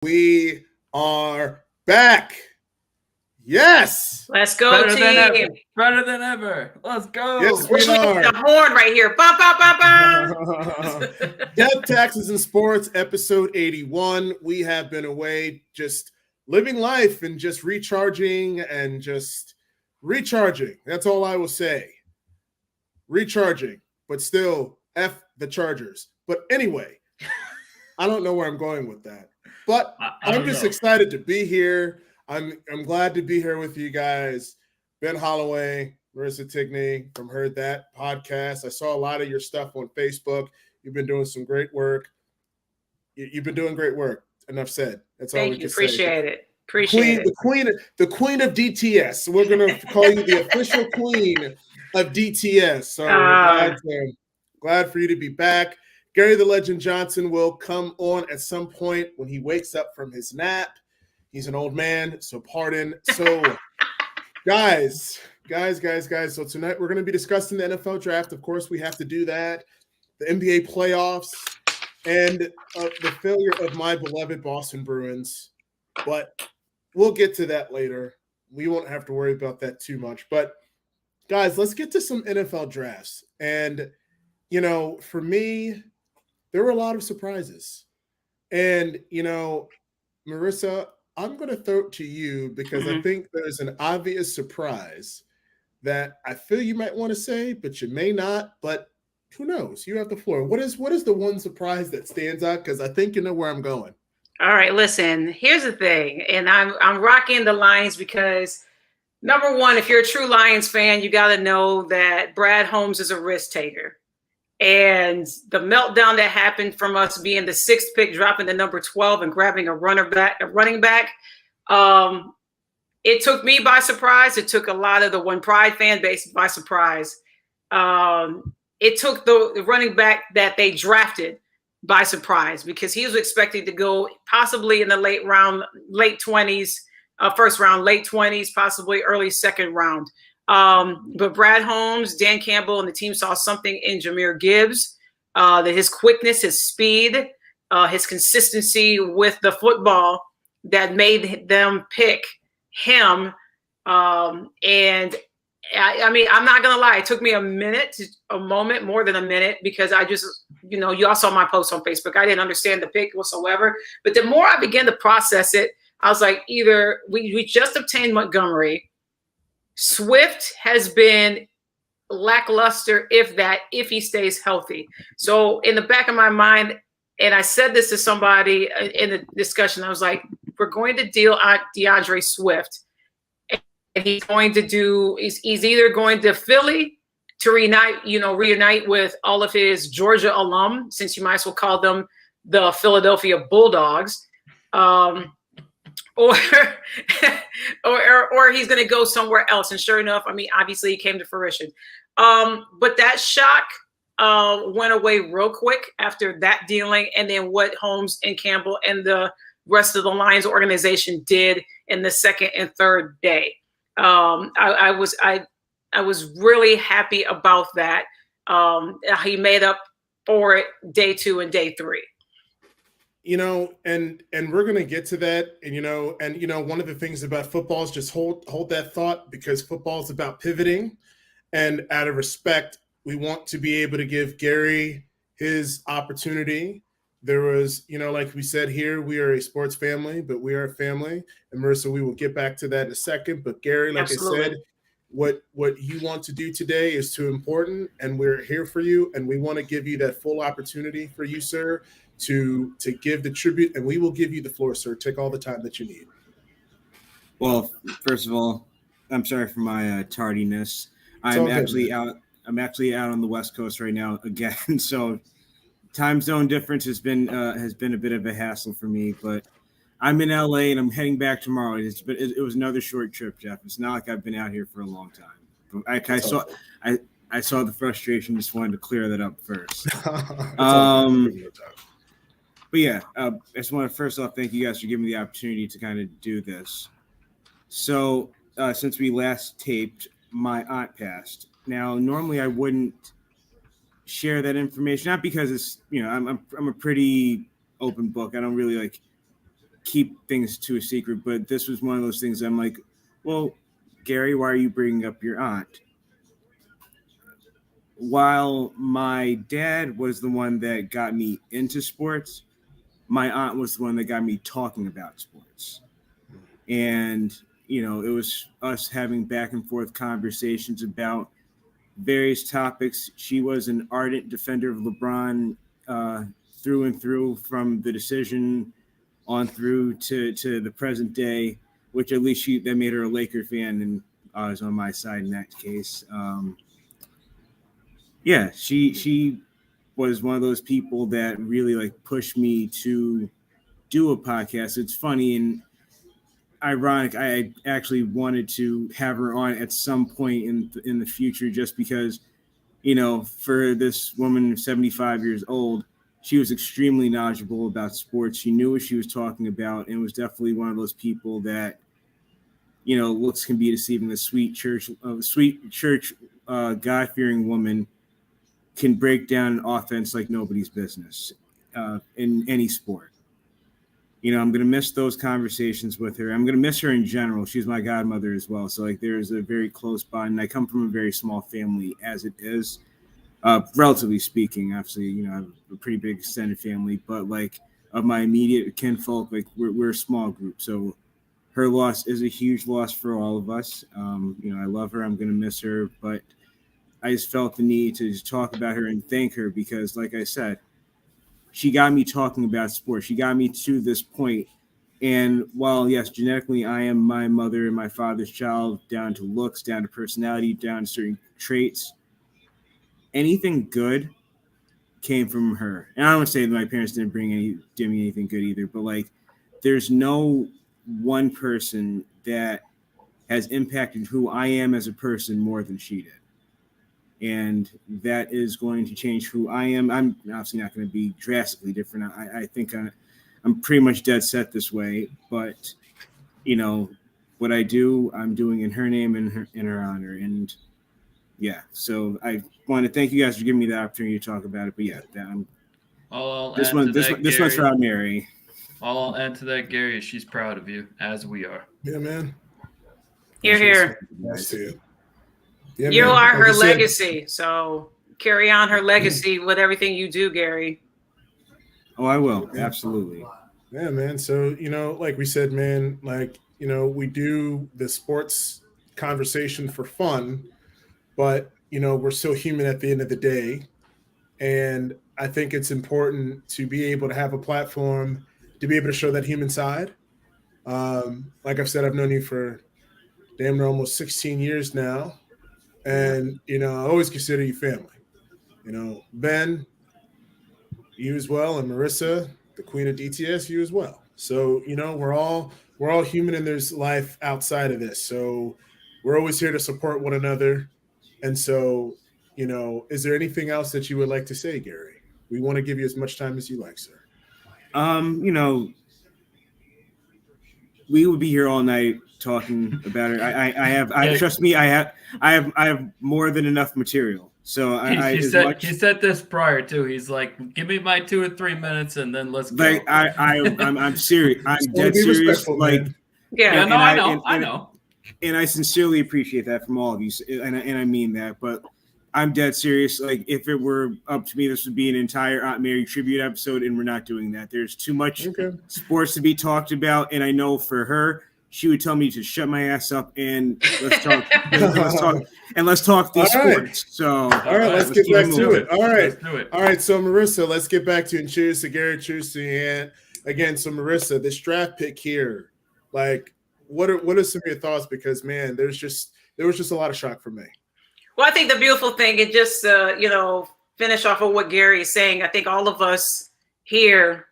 We are back. Yes. Let's go, Better team. than ever. Better than ever. Let's go. Yes, Wish we we had are. the horn right here. Bum, bum, bum, bum. Death, Taxes, and Sports, episode 81. We have been away just living life and just recharging and just recharging. That's all I will say. Recharging, but still, F the Chargers. But anyway, I don't know where I'm going with that. But I'm just excited to be here. I'm glad to be here with you guys. Ben Holloway, Marissa Tigney from Heard That podcast. I saw a lot of your stuff on Facebook. You've been doing some great work. You've been doing great work. Enough said. That's all we can say. Appreciate it. Appreciate it. The queen of DTS. We're gonna call you the official queen of DTS. So glad for you to be back. Gary the Legend Johnson will come on at some point when he wakes up from his nap. He's an old man, so pardon. So, guys. So tonight we're going to be discussing the NFL draft. Of course, we have to do that. The NBA playoffs and the failure of my beloved Boston Bruins. But we'll get to that later. We won't have to worry about that too much. But, guys, let's get to some NFL drafts. And, you know, for me, there were a lot of surprises. And, you know, Marissa, I'm going to throw it to you because I think there's an obvious surprise that I feel you might want to say, but you may not. But who knows? You have the floor. What is the one surprise that stands out? Because I think you know where I'm going. All right, listen. Here's the thing, and I'm rocking the Lions because number one, if you're a true Lions fan, you got to know that Brad Holmes is a risk taker. And the meltdown that happened from us being the sixth pick, dropping to number 12 and grabbing a running back, it took me by surprise. It took a lot of the One Pride fan base by surprise. It took the running back that they drafted by surprise because he was expected to go possibly in the late 20s, first round, late 20s, possibly early second round. But Brad Holmes, Dan Campbell, and the team saw something in Jahmyr Gibbs, that his quickness, his speed, his consistency with the football that made them pick him. And I mean, I'm not going to lie. It took me a moment, more than a minute, because I just, you know, you all saw my post on Facebook. I didn't understand the pick whatsoever. But the more I began to process it, I was like, either we just obtained Montgomery. Swift has been lackluster, if he stays healthy. So in the back of my mind, and I said this to somebody in the discussion, I was like, we're going to deal on DeAndre Swift. And he's either going to Philly to reunite with all of his Georgia alum, since you might as well call them the Philadelphia Bulldogs. Or he's going to go somewhere else. And sure enough, I mean, obviously, it came to fruition. But that shock went away real quick after that dealing, and then what Holmes and Campbell and the rest of the Lions organization did in the second and third day. I was really happy about that. He made up for it day 2 and day 3. You know, and we're gonna get to that, and one of the things about football is just hold that thought, because football is about pivoting, and out of respect, we want to be able to give Gary his opportunity. There was, like we said here, we are a sports family, but we are a family, and Marissa, we will get back to that in a second. But Gary, like Absolutely. I said, what you want to do today is too important, and we're here for you, and we want to give you that full opportunity for you, sir, to give the tribute, and we will give you the floor, sir. Take all the time that you need. Well, first of all, I'm sorry for my tardiness. I'm actually out on the West Coast right now again, so time zone difference has been a bit of a hassle for me. But I'm in LA and I'm heading back tomorrow. It was another short trip, Jeff. It's not like I've been out here for a long time. But I saw the frustration. Just wanted to clear that up first. But yeah, I just want to first off thank you guys for giving me the opportunity to kind of do this. So since we last taped, my aunt passed. Now, normally I wouldn't share that information, not because it's I'm a pretty open book. I don't really keep things to a secret, but this was one of those things I'm like, well, Gary, why are you bringing up your aunt? While my dad was the one that got me into sports, my aunt was the one that got me talking about sports. And, you know, it was us having back and forth conversations about various topics. She was an ardent defender of LeBron through and through, from the decision on through to the present day, which at least that made her a Laker fan, and I was on my side in that case. Yeah, she was one of those people that really like pushed me to do a podcast. It's funny and ironic. I actually wanted to have her on at some point in the future, just because, you know, for this woman 75 years old, she was extremely knowledgeable about sports. She knew what she was talking about, and was definitely one of those people that, you know, looks can be deceiving. A sweet church, God-fearing woman can break down an offense like nobody's business in any sport. You know, I'm going to miss those conversations with her. I'm going to miss her in general. She's my godmother as well. So, like, there's a very close bond. And I come from a very small family as it is, relatively speaking. Obviously, you know, I have a pretty big extended family. But, like, of my immediate kinfolk, like, we're a small group. So her loss is a huge loss for all of us. You know, I love her. I'm going to miss her. But I just felt the need to just talk about her and thank her because, like I said, she got me talking about sports. She got me to this point. And while, yes, genetically, I am my mother and my father's child, down to looks, down to personality, down to certain traits, anything good came from her. And I don't want to say that my parents didn't give me anything good either, but, like, there's no one person that has impacted who I am as a person more than she did. And that is going to change who I am. I'm obviously not going to be drastically different. I think I'm pretty much dead set this way. But, you know, what I do, I'm doing in her name and in her honor. And, yeah, so I want to thank you guys for giving me the opportunity to talk about it. But, yeah, this one's for Aunt Mary. All I'll add to that, Gary, is she's proud of you, as we are. Yeah, man. Here. Nice to you. Yeah, you man. are her legacy, so carry on her legacy with everything you do, Gary. Oh, I will. Absolutely. Yeah, man. So, you know, like we said, man, like, you know, we do the sports conversation for fun, but, you know, we're still human at the end of the day. And I think it's important to be able to have a platform to be able to show that human side. Like I've said, I've known you for damn near almost 16 years now. And, you know, I always consider you family. You know, Ben, you as well, and Marissa, the queen of DTS, you as well. So, you know, we're all human, and there's life outside of this. So we're always here to support one another. And so, you know, is there anything else that you would like to say, Gary? We want to give you as much time as you like, sir. You know, we would be here all night talking about it. Trust me, I have more than enough material. So he said this prior too. He's like, give me my 2 or 3 minutes and then let's go. Like I'm serious. I'm dead serious. Like, yeah, no, I know. And I sincerely appreciate that from all of you, and I mean that. But I'm dead serious. Like, if it were up to me, this would be an entire Aunt Mary tribute episode, and we're not doing that. There's too much sports to be talked about, and I know for her, she would tell me to shut my ass up and let's talk. let's talk these sports. So, all right, let's get back to it. All right, let's do it. All right. So, Marissa, let's get back to it. And cheers to Gary, cheers to Aunt. Again, so Marissa, this draft pick here, like, what are some of your thoughts? Because, man, there was just a lot of shock for me. Well, I think the beautiful thing, and just you know, finish off of what Gary is saying, I think all of us here,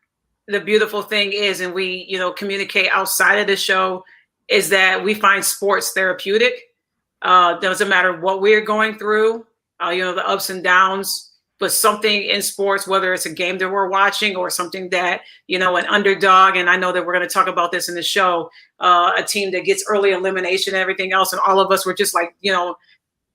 the beautiful thing is, and we, you know, communicate outside of the show, is that we find sports therapeutic. Doesn't matter what we're going through, you know, the ups and downs, but something in sports, whether it's a game that we're watching or something that, you know, an underdog, and I know that we're going to talk about this in the show, a team that gets early elimination and everything else, and all of us were just like, you know,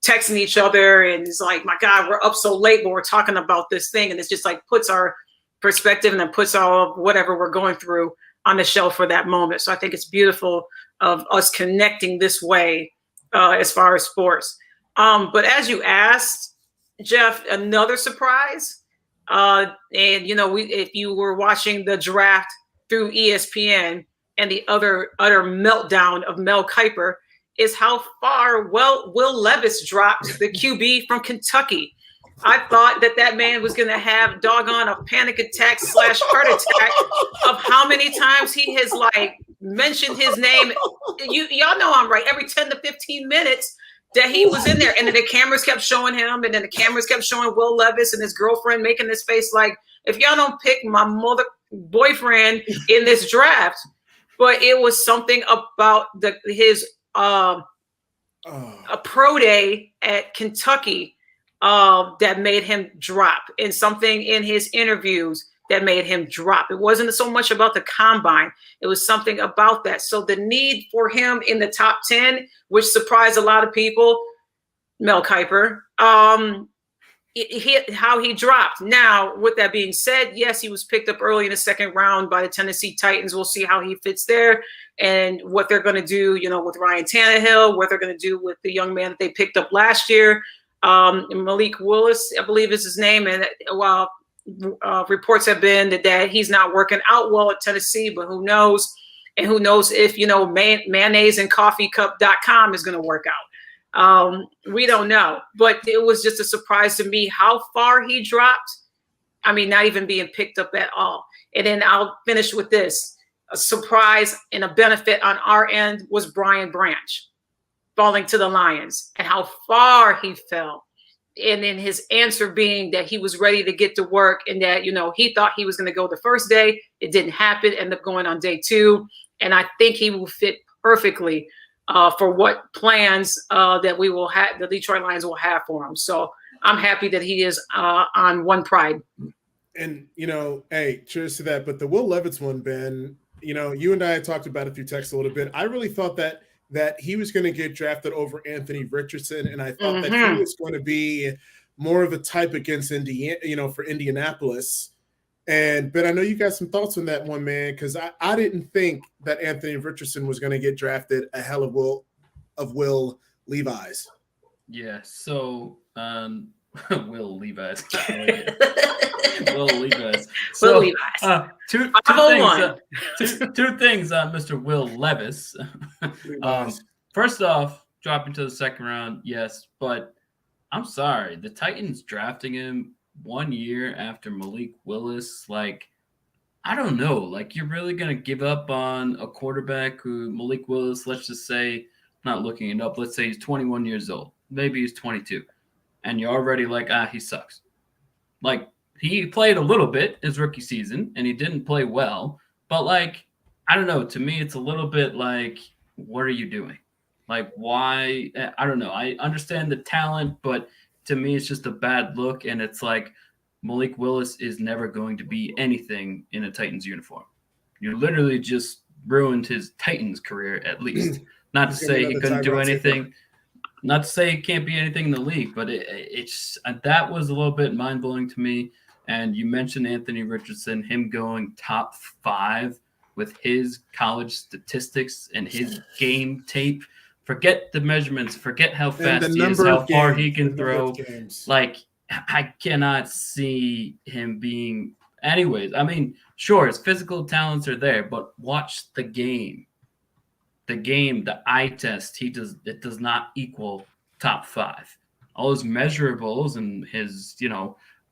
texting each other, and it's like, my God, we're up so late, but we're talking about this thing, and it's just like puts our perspective and then puts all whatever we're going through on the shelf for that moment. So I think it's beautiful of us connecting this way as far as sports. But as you asked, Jeff, another surprise, and if you were watching the draft through ESPN, and the utter meltdown of Mel Kiper is how far Will Levis dropped, the QB from Kentucky. I thought that man was going to have doggone a panic attack / heart attack of how many times he has mentioned his name. Y'all know I'm right. Every 10 to 15 minutes that he was in there, and then the cameras kept showing him, and then the cameras kept showing Will Levis and his girlfriend making this face like, if y'all don't pick my mother boyfriend in this draft. But it was something about his a pro day at Kentucky that made him drop, and something in his interviews that made him drop. It wasn't so much about the combine. It was something about that. So the need for him in the top 10, which surprised a lot of people, Mel Kiper, how he dropped. Now, with that being said, yes, he was picked up early in the second round by the Tennessee Titans. We'll see how he fits there and what they're going to do, with Ryan Tannehill, what they're going to do with the young man that they picked up last year. Malik Willis, I believe is his name. And while reports have been that he's not working out well at Tennessee, but who knows? And who knows if, mayonnaise and coffeecup.com is going to work out. We don't know, but it was just a surprise to me how far he dropped. I mean, not even being picked up at all. And then I'll finish with this. A surprise and a benefit on our end was Brian Branch falling to the Lions and how far he fell. And then his answer being that he was ready to get to work and that, he thought he was going to go the first day. It didn't happen, ended up going on day 2. And I think he will fit perfectly for what plans that we will have, the Detroit Lions will have for him. So I'm happy that he is on One Pride. And, hey, cheers to that. But the Will Levis one, Ben, you and I had talked about it through text a little bit. I really thought that he was going to get drafted over Anthony Richardson. And I thought that he was going to be more of a type against Indiana, for Indianapolis. And Ben, I know you got some thoughts on that one, man, because I didn't think that Anthony Richardson was going to get drafted ahead of Will Levis. Yeah, so Will Levis. Will Levis. So, Will Levis. Two things on Mr. Will Levis. First off, dropping to the second round, yes, but I'm sorry, the Titans drafting him 1 year after Malik Willis, I don't know. You're really going to give up on a quarterback who Malik Willis, let's just say, not looking it up, let's say he's 21 years old. Maybe he's 22. And you're already he sucks. He played a little bit his rookie season, and he didn't play well. But, I don't know. To me, it's a little bit what are you doing? Why? I don't know. I understand the talent, but to me, it's just a bad look, and it's Malik Willis is never going to be anything in a Titans uniform. You literally just ruined his Titans career, at least. Not to say he couldn't do anything. Not to say he can't be anything in the league, but it's that was a little bit mind-blowing to me. And you mentioned Anthony Richardson, him going top 5 with his college statistics and his game tape. Forget the measurements. Forget how fast he is, how far he can throw. I cannot see him being – anyways, I mean, sure, his physical talents are there, but watch the game. The game, the eye test, it does not equal top 5. All his measurables and his,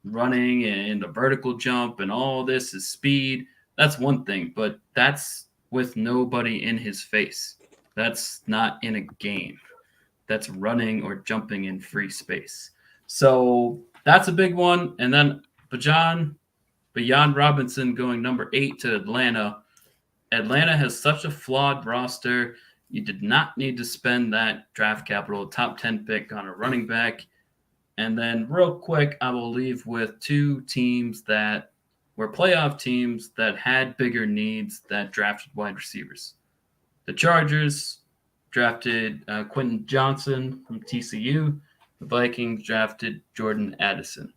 running and the vertical jump and all this, his speed, that's one thing, but that's with nobody in his face. That's not in a game. That's running or jumping in free space. So that's a big one. And then Bijan Robinson going number 8 to Atlanta. Atlanta has such a flawed roster. You did not need to spend that draft capital, top 10 pick on a running back. And then real quick, I will leave with 2 teams that were playoff teams that had bigger needs that drafted wide receivers. The Chargers drafted Quentin Johnson from TCU. The Vikings drafted Jordan Addison.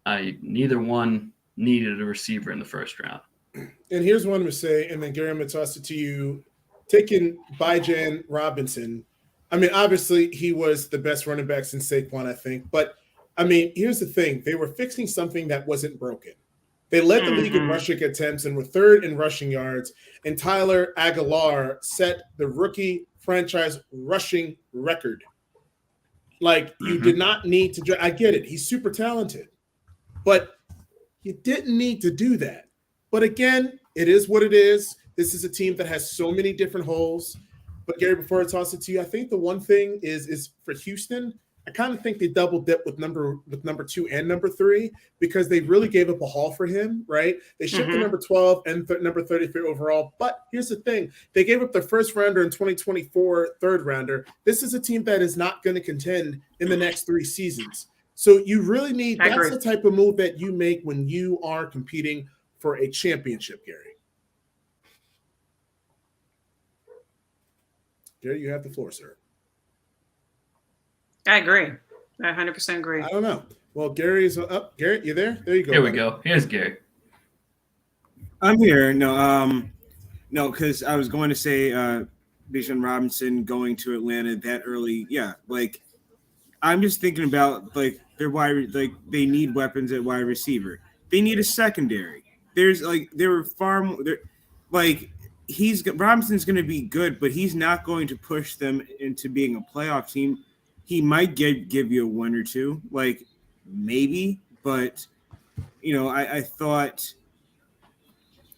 Neither one needed a receiver in the first round. And here's what I'm going to say, and then Gary, I'm going to toss it to you. Taking Bijan Robinson, I mean, obviously he was the best running back since Saquon, I think. But, I mean, here's the thing. They were fixing something that wasn't broken. They led the league in rushing attempts and were third in rushing yards. And Tyler Aguilar set the rookie franchise rushing record. Like, you did not need to – I get it. He's super talented. But you didn't need to do that. But again, it is what it is. This is a team that has so many different holes. But Gary, before I toss it to you, I think the one thing is for Houston, I kind of think they double dip with number 2 and number 3 because they really gave up a haul for him, right? They shipped to number 12 and number 33 overall. But here's the thing. They gave up their first rounder in 2024, third rounder. This is a team that is not going to contend in the next 3 seasons. So you really need – that's the type of move that you make when you are competing for a championship, Gary. Gary, you have the floor, sir. I agree. I 100% agree. I don't know. Well, Gary's up. Gary, you there? There you go. Here we go. Here's Gary. I'm here. No, because I was going to say Bijan Robinson going to Atlanta that early. Yeah, like I'm just thinking about like their wide, like they need weapons at wide receiver. They need a secondary. There were far more. Like Robinson's going to be good, but he's not going to push them into being a playoff team. He might give you a 1 or 2, like maybe, but I thought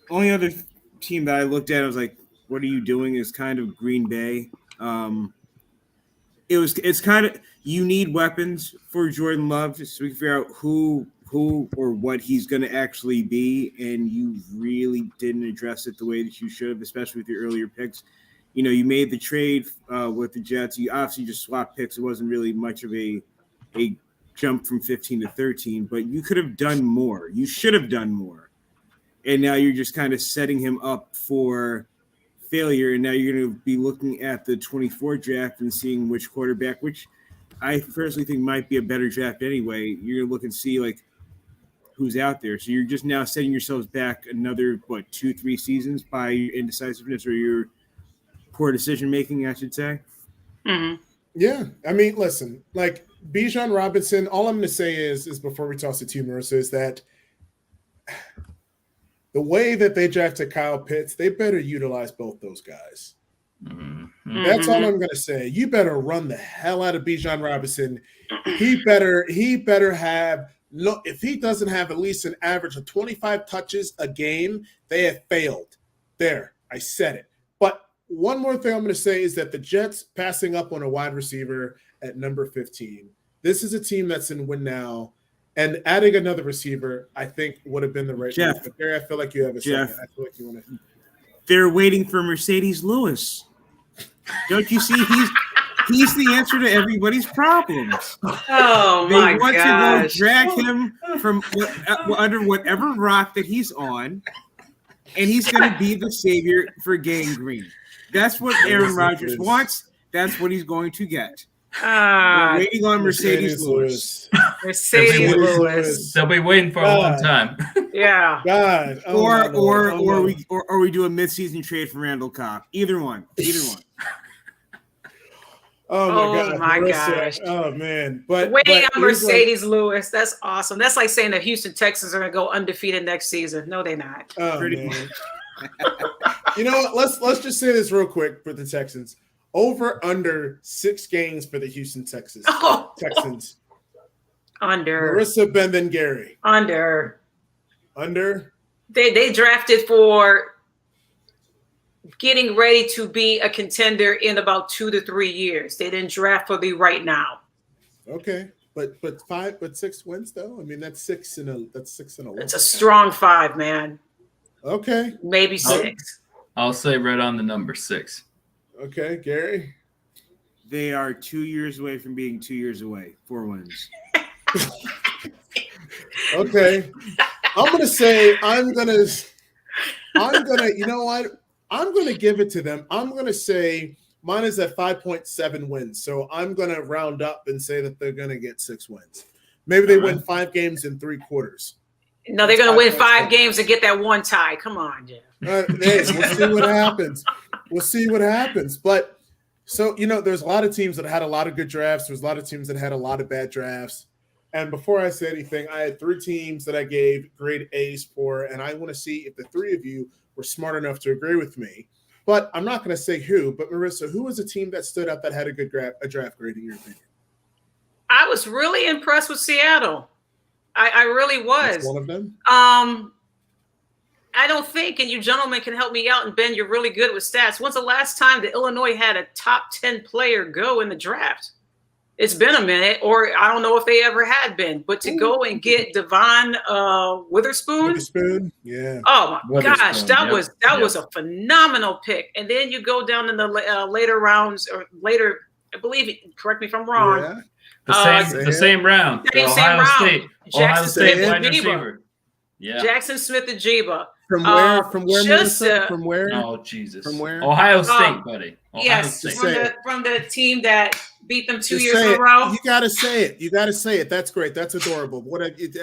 only other team that I looked at, I was like, what are you doing? Is kind of Green Bay. It's kind of, you need weapons for Jordan Love so we can figure out who or what he's going to actually be, and you really didn't address it the way that you should have, especially with your earlier picks. You made the trade with the Jets. You obviously just swapped picks. It wasn't really much of a jump from 15 to 13, but you could have done more. You should have done more. And now you're just kind of setting him up for failure, and now you're going to be looking at the 24 draft and seeing which quarterback, which I personally think might be a better draft anyway. You're going to look and see, like, who's out there. So you're just now setting yourselves back another, 2-3 seasons by your indecisiveness or your poor decision-making, I should say. Mm-hmm. Yeah. I mean, listen, like Bijan Robinson, all I'm going to say is before we toss it to you, Marissa, is that the way that they drafted Kyle Pitts, they better utilize both those guys. Mm-hmm. That's all I'm going to say. You better run the hell out of Bijan Robinson. He better have no. If he doesn't have at least an average of 25 touches a game, they have failed. There, I said it. But one more thing I'm going to say is that the Jets passing up on a wide receiver at number 15. This is a team that's in win now. And adding another receiver, I think, would have been the right move. But Gary, I feel like you have a second. I feel like you want to. They're waiting for Mercedes Lewis. Don't you see? He's the answer to everybody's problems. Oh my gosh! They want to go drag him from under whatever rock that he's on, and he's going to be the savior for Gang Green. That's what Aaron Rodgers wants. That's what he's going to get. We're waiting on Mercedes Lewis. Mercedes Lewis. They'll be waiting for a long time. Yeah. God. Or we do a midseason trade for Randall Cobb. Either one. Oh my gosh. Oh man. But waiting on Mercedes Lewis. That's awesome. That's like saying that Houston Texans are gonna go undefeated next season. No, they're not. Oh, man. You know what? Let's just say this real quick for the Texans. Over under 6 games for the Houston Texans. Under. Marissa, Ben, then Gary. Under. They drafted for getting ready to be a contender in about 2 to 3 years. They didn't draft for the right now. Okay. But 6 wins though? I mean, that's 6 in a It's a strong 5, man. Okay. Maybe 6. I'll say right on the number 6. Okay, Gary. They are 2 years away from being 2 years away. 4 wins. Okay. I'm gonna, you know what? I'm gonna give it to them. I'm gonna say mine is at 5.7 wins. So I'm gonna round up and say that they're gonna get 6 wins. Maybe they win 5 games in 3 quarters. No, they're going to win 5 games to get that one tie. Come on, Jeff. Hey, we'll see what happens. We'll see what happens. But so, there's a lot of teams that had a lot of good drafts. There's a lot of teams that had a lot of bad drafts. And before I say anything, I had 3 teams that I gave grade A's for, and I want to see if the 3 of you were smart enough to agree with me. But I'm not going to say who. But Marissa, who was a team that stood out that had a good draft grade in your opinion? I was really impressed with Seattle. I really was. That's one of them. I don't think, and you gentlemen can help me out, and Ben, you're really good with stats. When's the last time that Illinois had a top 10 player go in the draft? It's been a minute, or I don't know if they ever had been. But to go and get Devon Witherspoon, yeah. Oh my gosh, that was a phenomenal pick. And then you go down in the later rounds, or later, I believe. Correct me if I'm wrong. Yeah. The same round. Ohio State wide receiver. Yeah. Jackson Smith-Njigba. From where? From where? Melissa? From where? Oh Jesus! From where? Ohio State, buddy. Yes, from the team that beat them 2 years in a row. You gotta say it. You gotta say it. That's great. That's adorable.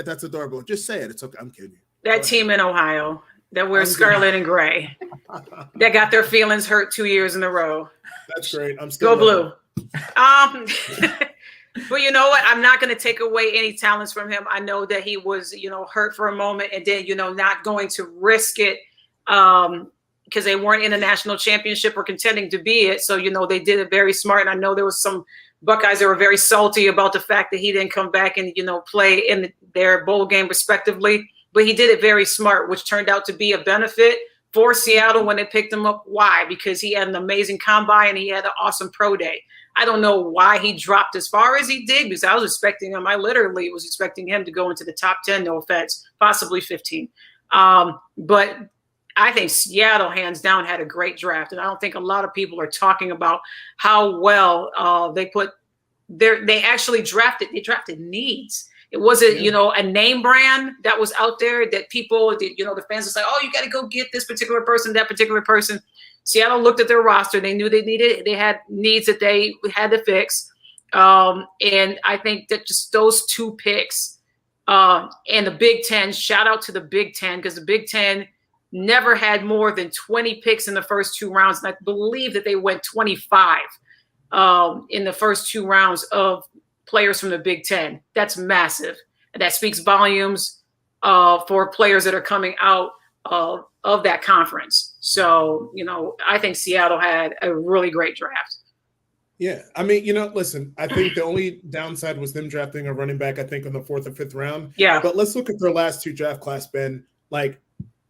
That's adorable. Just say it. It's okay. I'm kidding you. That team in Ohio that wears scarlet and gray, that got their feelings hurt 2 years in a row. That's great. I'm still go blue. But you know what? I'm not going to take away any talents from him. I know that he was, hurt for a moment, and then, not going to risk it because they weren't in a national championship or contending to be it. So, they did it very smart. And I know there was some Buckeyes that were very salty about the fact that he didn't come back and, play in their bowl game respectively. But he did it very smart, which turned out to be a benefit for Seattle when they picked him up. Why? Because he had an amazing combine and he had an awesome pro day. I don't know why he dropped as far as he did, because I was expecting him. I literally was expecting him to go into the top 10, no offense, possibly 15. But I think Seattle, hands down, had a great draft. And I don't think a lot of people are talking about how well they actually drafted. They drafted needs. It wasn't, a name brand that was out there that people, the fans would say, oh, you got to go get this particular person, that particular person. Seattle looked at their roster. They knew they had needs that they had to fix. And I think that just those 2 picks and the Big Ten, shout out to the Big Ten, because the Big Ten never had more than 20 picks in the first 2 rounds. And I believe that they went 25 in the first 2 rounds of players from the Big Ten. That's massive. And that speaks volumes for players that are coming out of that conference. So, I think Seattle had a really great draft. Yeah. I mean, listen, I think the only downside was them drafting a running back, I think, in the 4th or 5th round. Yeah. But let's look at their last 2 draft class, Ben. Like,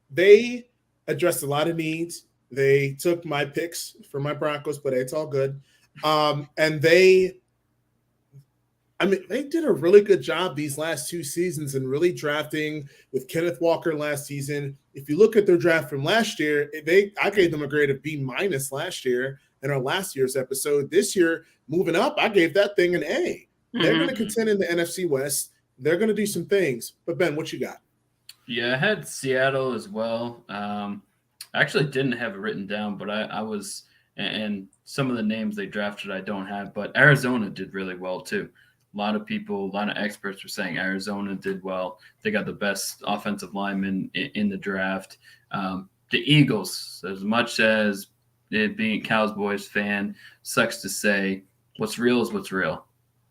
they addressed a lot of needs. They took my picks for my Broncos, but it's all good. And they did a really good job these last 2 seasons in really drafting with Kenneth Walker last season. If you look at their draft from last year, I gave them a grade of B- last year in our last year's episode. This year, moving up, I gave that thing an A. Mm-hmm. They're going to contend in the NFC West. They're going to do some things. But Ben, what you got? Yeah, I had Seattle as well. I actually didn't have it written down, but I was, and some of the names they drafted I don't have, but Arizona did really well too. A lot of people, a lot of experts were saying Arizona did well. They got the best offensive lineman in the draft. The Eagles, as much as it being a Cowboys fan, sucks to say, what's real is what's real.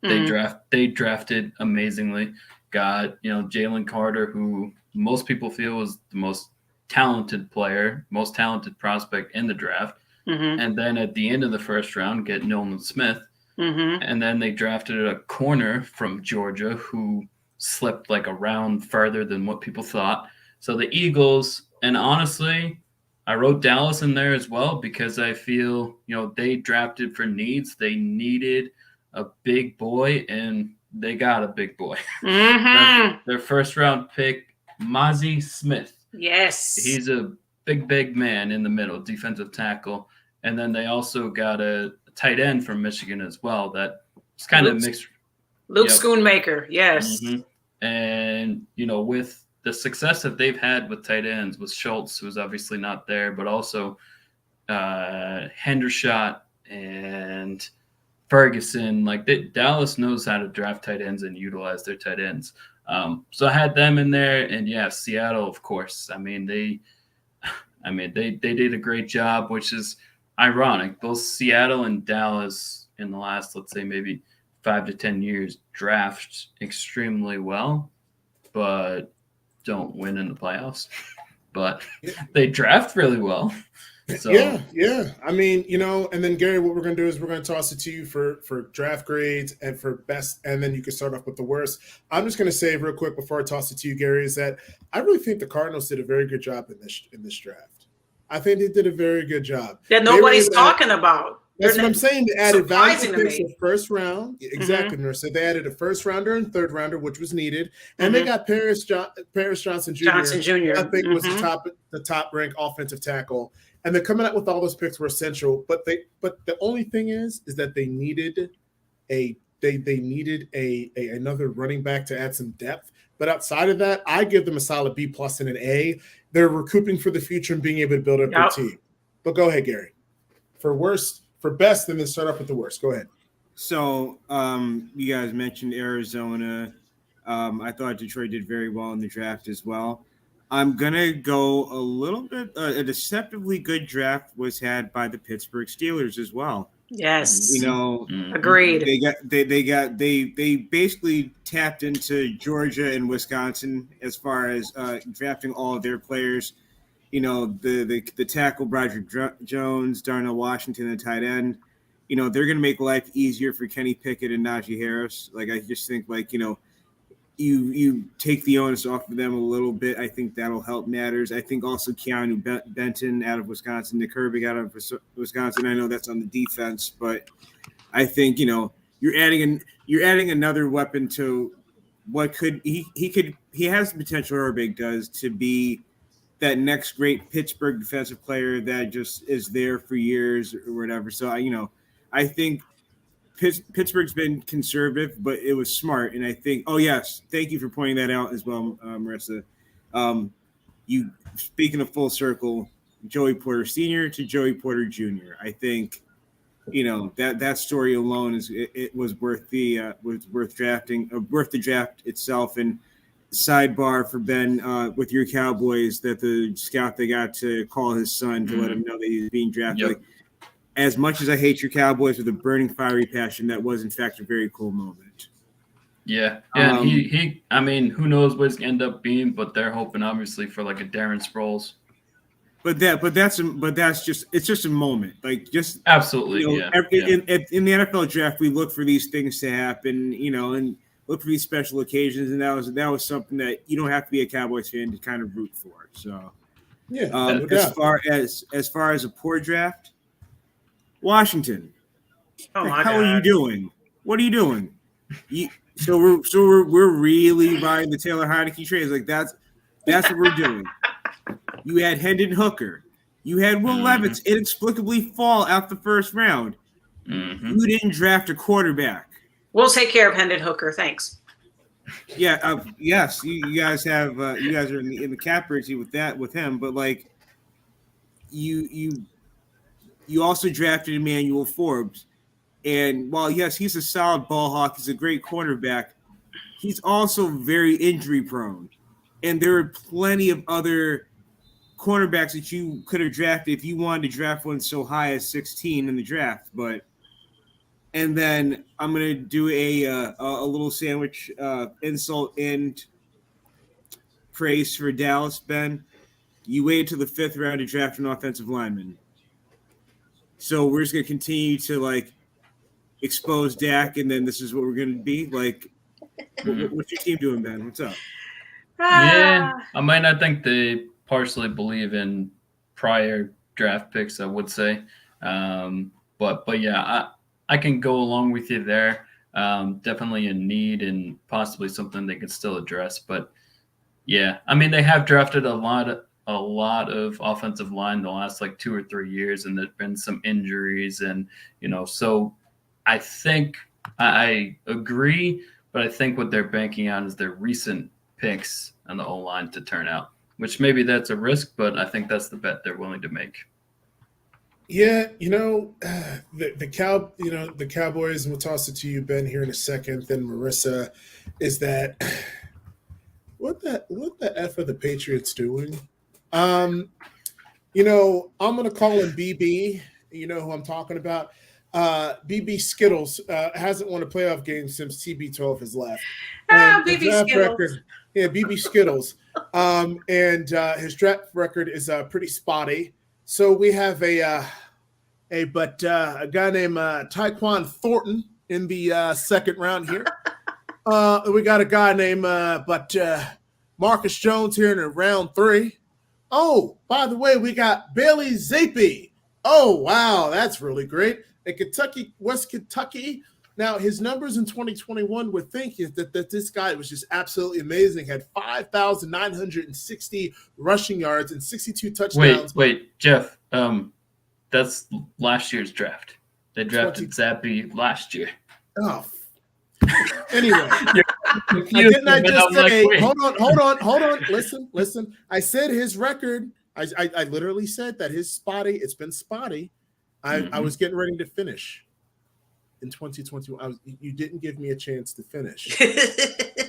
Mm-hmm. They drafted amazingly. Got, Jalen Carter, who most people feel was the most talented player, most talented prospect in the draft. Mm-hmm. And then at the end of the first round, get Nolan Smith. Mm-hmm. And then they drafted a corner from Georgia who slipped like a round further than what people thought. So the Eagles, and honestly, I wrote Dallas in there as well because I feel, they drafted for needs. They needed a big boy, and they got a big boy. Mm-hmm. Their first round pick, Mazi Smith. Yes. He's a big man in the middle, defensive tackle. And then they also got a tight end from Michigan as well. That was kind of mixed. Luke Schoonmaker, yes. Mm-hmm. And, with the success that they've had with tight ends, with Schultz, who's obviously not there, but also Hendershot and Ferguson, Dallas knows how to draft tight ends and utilize their tight ends. So I had them in there, and yeah, Seattle, of course. I mean, they did a great job, which is ironic. Both Seattle and Dallas in the last, let's say, maybe 5 to 10 years draft extremely well, but don't win in the playoffs. But they draft really well. So. Yeah. I mean, and then Gary, what we're going to do is we're going to toss it to you for draft grades and for best, and then you can start off with the worst. I'm just going to say real quick before I toss it to you, Gary, is that I really think the Cardinals did a very good job in this draft. I think they did a very good job. That nobody's talking about. That's what I'm saying. They added value picks in the first round. Exactly, Marissa. They added a first rounder and third rounder, which was needed, and they got Paris Johnson Jr. I think was the top ranked offensive tackle. And they're coming out with all those picks were essential, but the only thing is that they needed another running back to add some depth. But outside of that, I give them a solid B+ and an A. They're recouping for the future and being able to build up their team. But go ahead, Gary. For best, and then start off with the worst. Go ahead. So you guys mentioned Arizona. I thought Detroit did very well in the draft as well. I'm going to go a little bit a deceptively good draft was had by the Pittsburgh Steelers as well. Yes. Agreed. They basically tapped into Georgia and Wisconsin as far as drafting all of their players. The tackle Broderick Jones, Darnell Washington, the tight end. They're going to make life easier for Kenny Pickett and Najee Harris. I just think you take the onus off of them a little bit. I think that'll help matters. I think also Keanu Benton out of Wisconsin, Nick Herbig out of Wisconsin. I know that's on the defense, but I think you're adding another weapon to what could he has the potential. Herbig does to be that next great Pittsburgh defensive player that just is there for years or whatever. So I think Pittsburgh's been conservative, but it was smart. And I think, thank you for pointing that out as well, Marissa. You speaking of full circle, Joey Porter Sr. to Joey Porter Jr. I think, that story alone was worth the draft itself. And sidebar for Ben with your Cowboys, that the scout they got to call his son to let him know that he's being drafted. Yep. As much as I hate your Cowboys with a burning, fiery passion, that was in fact a very cool moment. Yeah, and he I mean, who knows what it's gonna end up being, but they're hoping obviously for like a Darren Sproles. But that's just a moment. Absolutely, In the NFL draft, we look for these things to happen, and look for these special occasions, and that was something that you don't have to be a Cowboys fan to kind of root for. So, as far as a poor draft. Washington. How are you doing? What are you doing? So we're really riding the Taylor Heineke trade. That's what we're doing. You had Hendon Hooker. You had Will Levis inexplicably fall out the first round. You didn't draft a quarterback. We'll take care of Hendon Hooker. Thanks. Yeah. Yes. You guys have. You guys are in the cap rate with him, but you also drafted Emmanuel Forbes. And while, yes, he's a solid ball hawk, he's a great cornerback, he's also very injury prone. And there are plenty of other cornerbacks that you could have drafted if you wanted to draft one so high as 16 in the draft. And then I'm going to do a little sandwich, insult and praise for Dallas, Ben. You waited till the 5th round to draft an offensive lineman. So we're just going to continue to expose Dak, and then this is what we're going to be like. What's your team doing, Ben? What's up? Yeah, I might not think they partially believe in prior draft picks, I would say. But yeah, I can go along with you there. Definitely a need and possibly something they could still address. But yeah, I mean, they have drafted a lot of offensive line the last 2 or 3 years, and there's been some injuries, and so I think I agree, but I think what they're banking on is their recent picks on the O-line to turn out, which maybe that's a risk, but I think that's the bet they're willing to make. Yeah, the Cowboys, and we'll toss it to you, Ben, here in a second, then Marissa, is that what the F are the Patriots doing? You know, I'm gonna call him BB. You know who I'm talking about? BB Skittles hasn't won a playoff game since TB12 has left. BB Skittles. BB Skittles. And his draft record is pretty spotty. So we have a guy named Tyquan Thornton in the second round here. We got a guy named Marcus Jones here in round 3. Oh, by the way, we got Bailey Zappi. Oh, wow, that's really great. In Kentucky, West Kentucky. Now, his numbers in 2021 would think that this guy was just absolutely amazing. Had 5,960 rushing yards and 62 touchdowns. Wait, Jeff. That's last year's draft. They drafted Zappi last year. Oh. Anyway, didn't I just say? Like, hold on. Listen. I said his record. I literally said that his spotty. It's been spotty. I was getting ready to finish in 2021. You didn't give me a chance to finish. You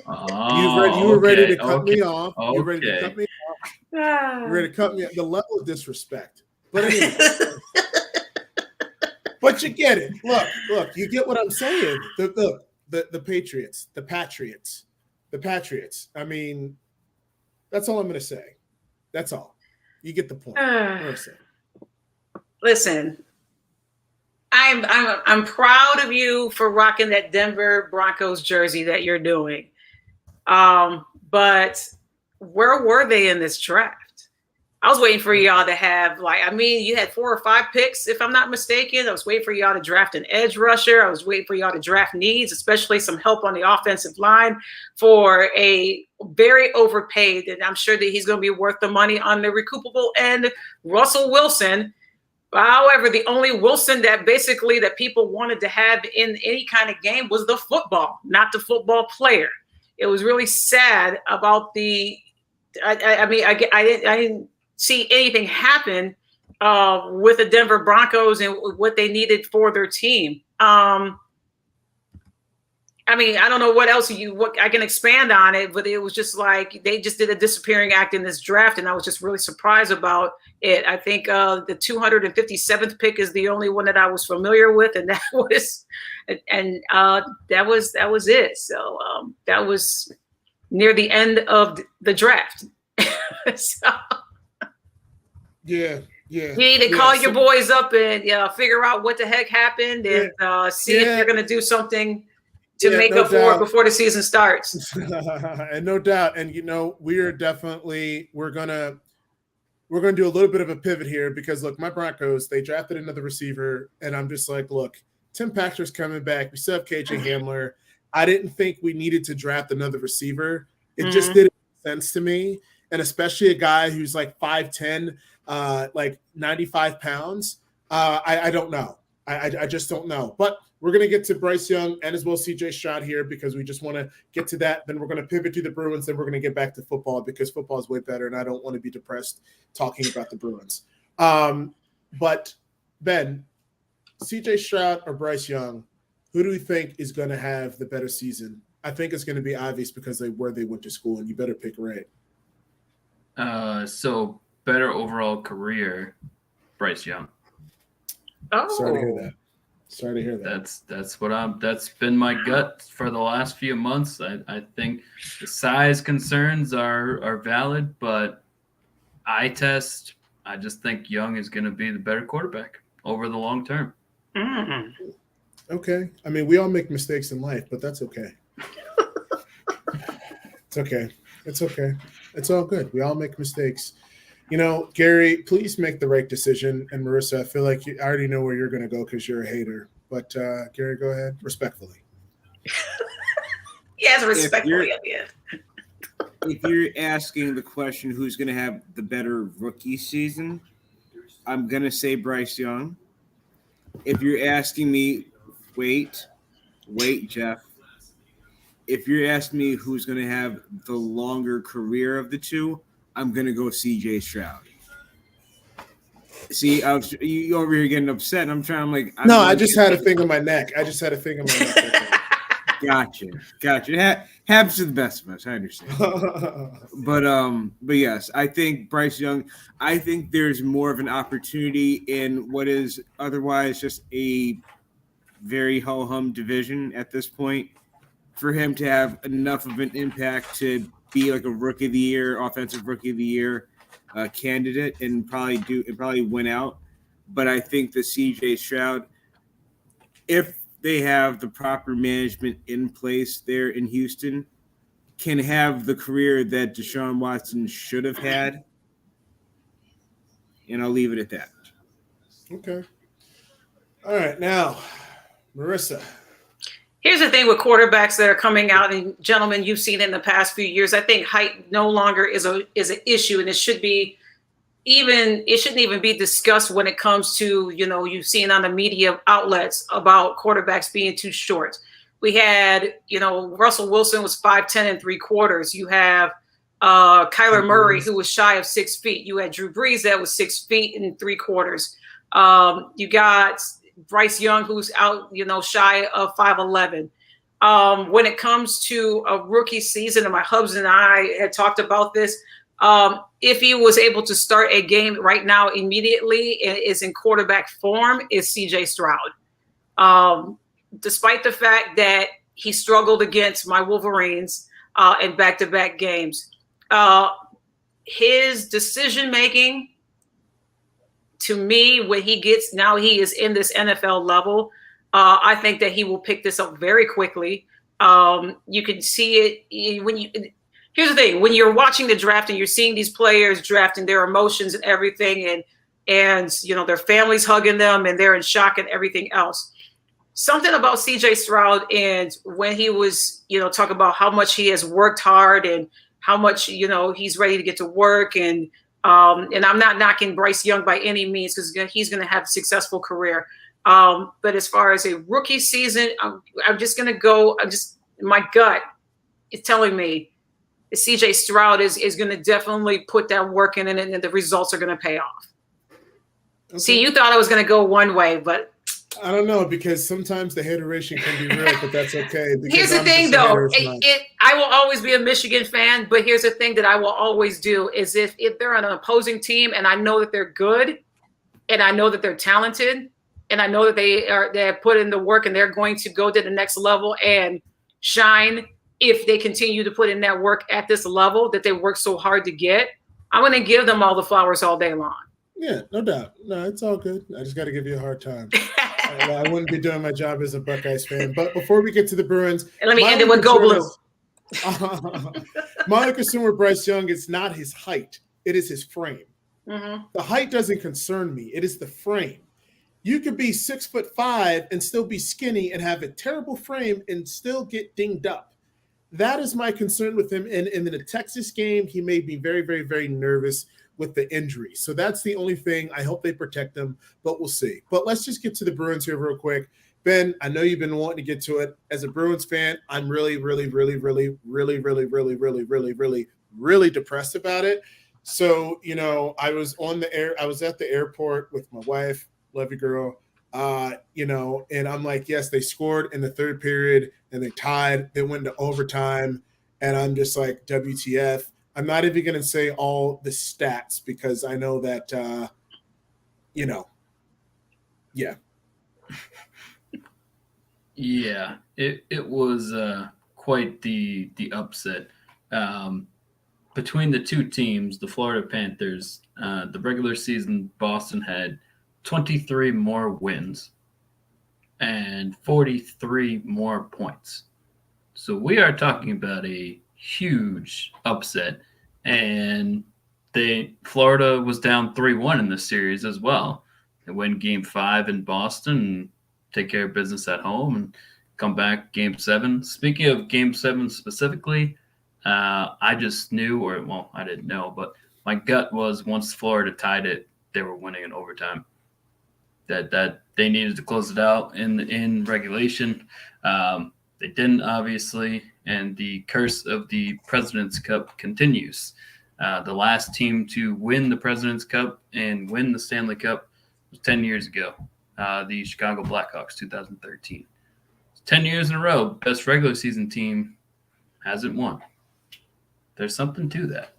were ready to cut me off. You were ready to cut me off. You were ready to cut me off. The level of disrespect. But anyway. But you get it. Look. You get what I'm saying. The Patriots. The Patriots. I mean, that's all I'm going to say. That's all. You get the point. Listen, I'm proud of you for rocking that Denver Broncos jersey that you're doing. But where were they in this draft? I was waiting for y'all to have, you had 4 or 5 picks, if I'm not mistaken. I was waiting for y'all to draft an edge rusher. I was waiting for y'all to draft needs, especially some help on the offensive line for a very overpaid, and I'm sure that he's going to be worth the money on the recoupable end, Russell Wilson. However, the only Wilson that people wanted to have in any kind of game was the football, not the football player. It was really sad about I didn't see anything happen with the Denver Broncos and what they needed for their team. I don't know what else I can expand on it, but it was just like they just did a disappearing act in this draft, and I was just really surprised about it. I think the 257th pick is the only one that I was familiar with, and that was it. So that was near the end of the draft. So. Yeah. You need to call your boys up and figure out what the heck happened and see if they're going to do something to make up for it before the season starts. And no doubt. And, we're going to do a little bit of a pivot here because, look, my Broncos, they drafted another receiver. And I'm just like, look, Tim Packer's coming back. We still have KJ Hamler. I didn't think we needed to draft another receiver. It just didn't make sense to me. And especially a guy who's like 5'10", 95 pounds. I don't know. I just don't know. But we're going to get to Bryce Young and as well CJ Stroud here because we just want to get to that. Then we're going to pivot to the Bruins. Then we're going to get back to football because football is way better, and I don't want to be depressed talking about the Bruins. But, Ben, CJ Stroud or Bryce Young, who do we think is going to have the better season? I think it's going to be obvious because where they went to school, and you better pick right. So better overall career, Bryce Young. Oh, sorry to hear that. That's been my gut for the last few months. I think the size concerns are valid, but eye test, I just think Young is going to be the better quarterback over the long term. Okay. We all make mistakes in life, but that's okay. It's okay. It's okay. It's all good. We all make mistakes. Gary, please make the right decision. And Marissa, I feel like I already know where you're going to go because you're a hater. But Gary, go ahead. Respectfully. Yes, respectfully. If you're asking the question who's going to have the better rookie season, I'm going to say Bryce Young. If you're asking me, wait, Jeff. If you're asking me who's going to have the longer career of the two, I'm going to go CJ Stroud. See, you over here getting upset. I just had a thing on my neck. Gotcha. Happens to the best of us. I understand. But yes, I think Bryce Young. I think there's more of an opportunity in what is otherwise just a very ho-hum division at this point for him to have enough of an impact to be like a rookie of the year, offensive rookie of the year candidate, and probably win out. But I think the CJ Stroud, if they have the proper management in place there in Houston, can have the career that Deshaun Watson should have had. And I'll leave it at that. Okay. All right. Now, Marissa. Here's the thing with quarterbacks that are coming out, and gentlemen, you've seen it in the past few years. I think height no longer is an issue, and it shouldn't even be discussed when it comes to, you've seen on the media outlets about quarterbacks being too short. We had, Russell Wilson was 5'10" 3/4. You have Kyler Murray, who was shy of 6 feet. You had Drew Brees that was 6 feet 3/4. You got Bryce Young, who's out, shy of 5'11". When it comes to a rookie season, and my husband and I had talked about this, if he was able to start a game right now immediately and is in quarterback form, is CJ Stroud. Despite the fact that he struggled against my Wolverines in back-to-back games, his decision-making, to me, when he is in this NFL level, I think that he will pick this up very quickly. You can see it here's the thing: when you're watching the draft and you're seeing these players drafting, their emotions and everything, and their families hugging them and they're in shock and everything else. Something about CJ Stroud, and when he was, talk about how much he has worked hard and how much, he's ready to get to work, and I'm not knocking Bryce Young by any means, because he's going to have a successful career. But as far as a rookie season, I'm just going to go. My gut is telling me that CJ Stroud is going to definitely put that work in, and the results are going to pay off. Okay. See, you thought I was going to go one way, but I don't know, because sometimes the hateration can be real, but that's okay. Here's the thing, though. I will always be a Michigan fan, but here's the thing that I will always do is if they're on an opposing team and I know that they're good and I know that they're talented and I know that they have put in the work and they're going to go to the next level and shine, if they continue to put in that work at this level that they work so hard to get, I'm going to give them all the flowers all day long. Yeah, no doubt. No, it's all good. I just got to give you a hard time. I wouldn't be doing my job as a Buckeyes fan. But before we get to the Bruins, and let me end it with Go Blue. My concern with Bryce Young is not his height; it is his frame. Mm-hmm. The height doesn't concern me; it is the frame. You could be 6'5" and still be skinny and have a terrible frame and still get dinged up. That is my concern with him. And in the Texas game, he made me very, very, very nervous with the injury. So that's the only thing. I hope they protect him, but we'll see. But let's just get to the Bruins here real quick. Ben, I know you've been wanting to get to it. As a Bruins fan, I'm really, really, really, really, really, really, really, really, really, really, really depressed about it. So, I was at the airport with my wife, love you, girl. And I'm like, yes, they scored in the third period and they tied. They went to overtime. And I'm just like, WTF. I'm not even going to say all the stats because I know that, yeah. Yeah, it was quite the upset. Between the two teams, the Florida Panthers, the regular season, Boston had 23 more wins and 43 more points. So we are talking about a huge upset, and Florida was down 3-1 in the series as well. They win Game 5 in Boston, take care of business at home, and come back Game 7. Speaking of Game 7 specifically, I just knew, I didn't know, but my gut was once Florida tied it, they were winning in overtime. That they needed to close it out in regulation. They didn't, obviously, and the curse of the President's Cup continues. The last team to win the President's Cup and win the Stanley Cup was 10 years ago, the Chicago Blackhawks, 2013. 10 years in a row, best regular season team hasn't won. There's something to that.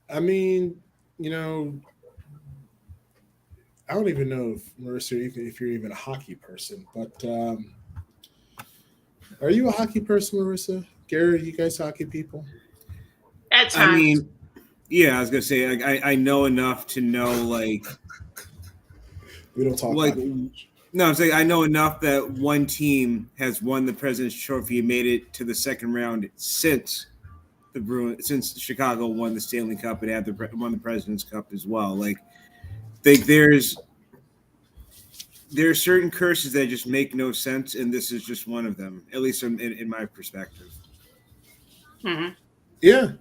I mean, you know, I don't even know if Marissa, if you're even a hockey person, but are you a hockey person, Marissa? Gary, you guys hockey people? At times. I mean, yeah, I was gonna say I know enough to know like we don't talk like hockey. No, I'm saying I know enough that one team has won the President's Trophy and made it to the second round since since Chicago won the Stanley Cup and won the President's Cup as well. Like, there's certain curses that just make no sense, and this is just one of them, at least in my perspective. Mm-hmm. Yeah,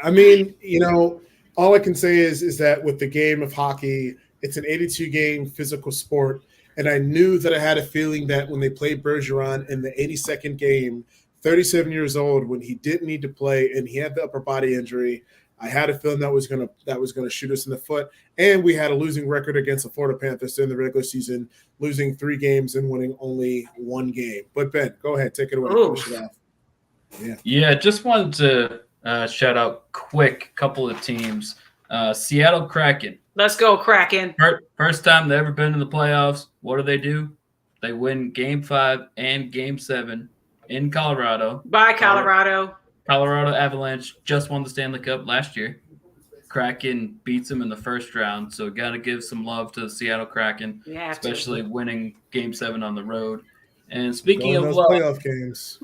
I mean, you know, all I can say is that with the game of hockey, it's an 82 game physical sport. And I knew that I had a feeling that when they played Bergeron in the 82nd game, 37 years old, when he didn't need to play and he had the upper body injury, I had a feeling that was gonna shoot us in the foot. And we had a losing record against the Florida Panthers in the regular season, losing 3 games and winning only 1 game. But Ben, go ahead, take it away. Finish it off. Yeah, just wanted to shout out quick couple of teams. Seattle Kraken. Let's go, Kraken. First time they've ever been in the playoffs. What do? They win Game 5 and Game 7 in Colorado. Bye, Colorado. Colorado Avalanche just won the Stanley Cup last year. Kraken beats them in the first round, so got to give some love to the Seattle Kraken, especially winning Game 7 on the road. And speaking of love, playoff games,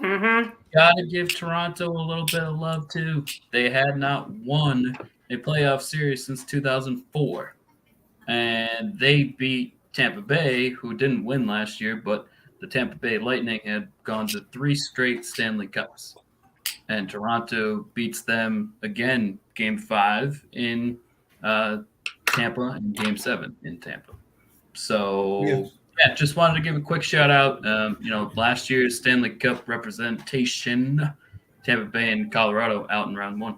got to give Toronto a little bit of love too. They had not won a playoff series since 2004, and they beat Tampa Bay, who didn't win last year, but the Tampa Bay Lightning had gone to 3 straight Stanley Cups, and Toronto beats them again Game 5 in Tampa and Game 7 in Tampa. So yeah, just wanted to give a quick shout out. Last year's Stanley Cup representation, Tampa Bay and Colorado out in round 1.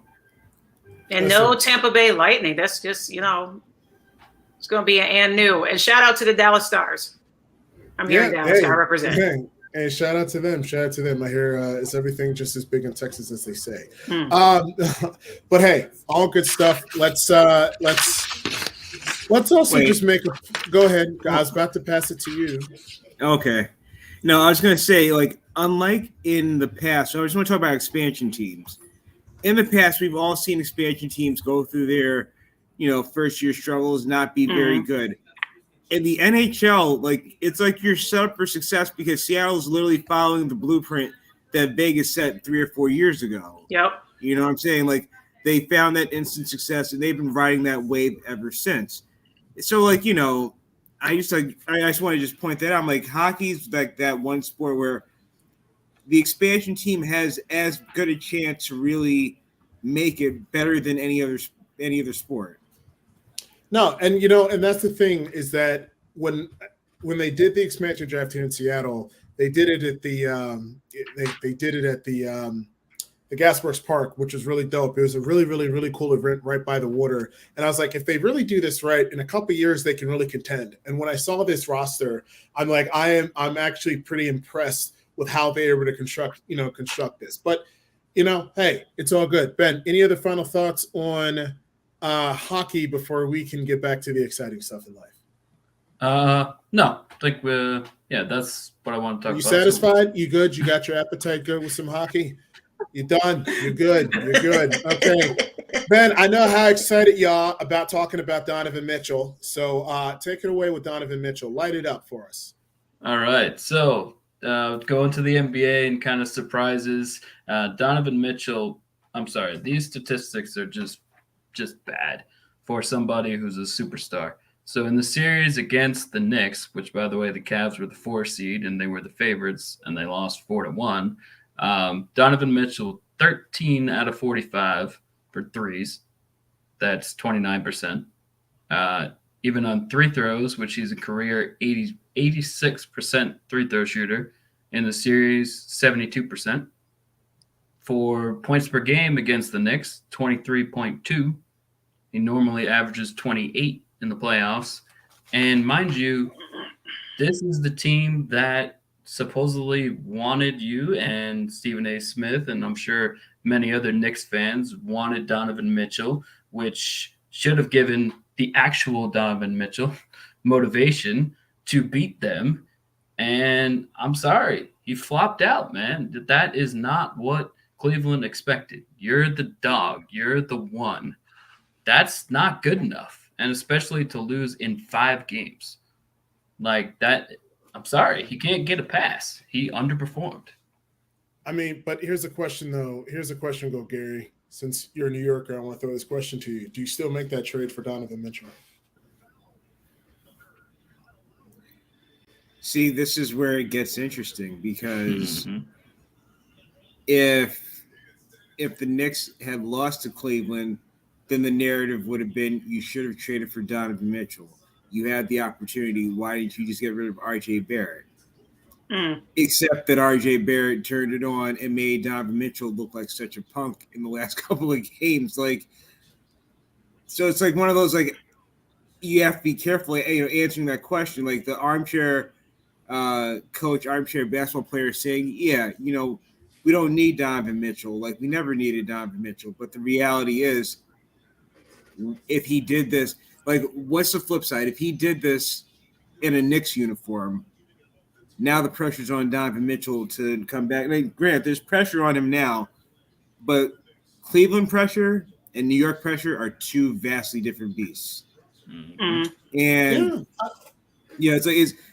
And no Tampa Bay Lightning. That's just, it's going to be and new. And shout out to the Dallas Stars. I'm here in Dallas. I represent. And shout out to them. I hear it's everything just as big in Texas as they say. But hey, all good stuff. Let's also just make a. Go ahead. I was about to pass it to you. Okay. No, I was going to say, like, unlike in the past, so I just want to talk about expansion teams. In the past, we've all seen expansion teams go through their, first year struggles, not be very good. In the NHL, like, it's like you're set up for success because Seattle's literally following the blueprint that Vegas set 3 or 4 years ago. Yep. You know what I'm saying? Like, they found that instant success and they've been riding that wave ever since. So, like, I just want to just point that out. I'm like, hockey's like that one sport where the expansion team has as good a chance to really make it better than any other sport. No, and and that's the thing is that when they did the expansion draft here in Seattle, they did it at the the Gasworks Park, which was really dope. It was a really, really, really cool event right by the water. And I was like, if they really do this right, in a couple of years, they can really contend. And when I saw this roster, I'm like, I'm actually pretty impressed with how they were able to construct this. But, hey, it's all good. Ben, any other final thoughts on hockey before we can get back to the exciting stuff in life? No, I think that's what I want to talk about. You satisfied? You good? You got your appetite good with some hockey? You done? You're good. You're good. Okay. Ben, I know how excited y'all about talking about Donovan Mitchell. So take it away with Donovan Mitchell. Light it up for us. All right. So going to the NBA and kind of surprises. Donovan Mitchell, I'm sorry, these statistics are just bad for somebody who's a superstar. So in the series against the Knicks, which, by the way, the Cavs were the 4 seed and they were the favorites and they lost 4-1. Donovan Mitchell, 13 out of 45 for threes. That's 29%. Even on free throws, which he's a career 86% free throw shooter. In the series, 72%. For points per game against the Knicks, 23.2. He normally averages 28 in the playoffs. And mind you, this is the team that supposedly wanted you and Stephen A. Smith, and I'm sure many other Knicks fans wanted Donovan Mitchell, which should have given the actual Donovan Mitchell motivation to beat them. And I'm sorry, he flopped out, man. That is not what Cleveland expected. You're the dog. You're the one. That's not good enough. And especially to lose in 5 games. Like that, I'm sorry. He can't get a pass. He underperformed. I mean, but here's the question, though. Here's the question, Gary. Since you're a New Yorker, I want to throw this question to you. Do you still make that trade for Donovan Mitchell? See, this is where it gets interesting because if the Knicks had lost to Cleveland, then the narrative would have been you should have traded for Donovan Mitchell. You had the opportunity. Why didn't you just get rid of R.J. Barrett? Except that R.J. Barrett turned it on and made Donovan Mitchell look like such a punk in the last couple of games. Like, so it's like one of those, like, you have to be careful, answering that question. Like the armchair coach, armchair basketball player saying, yeah, we don't need Donovan Mitchell. Like, we never needed Donovan Mitchell. But the reality is, if he did this, like, what's the flip side? If he did this in a Knicks uniform, now the pressure's on Donovan Mitchell to come back. Like, granted, there's pressure on him now, but Cleveland pressure and New York pressure are two vastly different beasts. And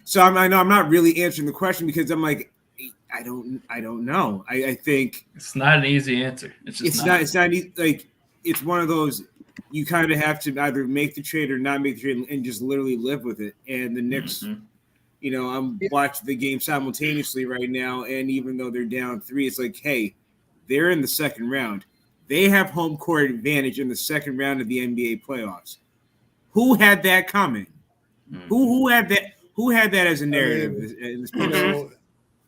so I know I'm not really answering the question because I'm like, I don't know. I think it's not an easy answer. It's not like, it's one of those, you kind of have to either make the trade or not make the trade and just literally live with it. And the Knicks, I'm watching the game simultaneously right now. And even though they're down 3, it's like, hey, they're in the second round. They have home court advantage in the second round of the NBA playoffs. Who had that coming? Who had that? Who had that as a narrative?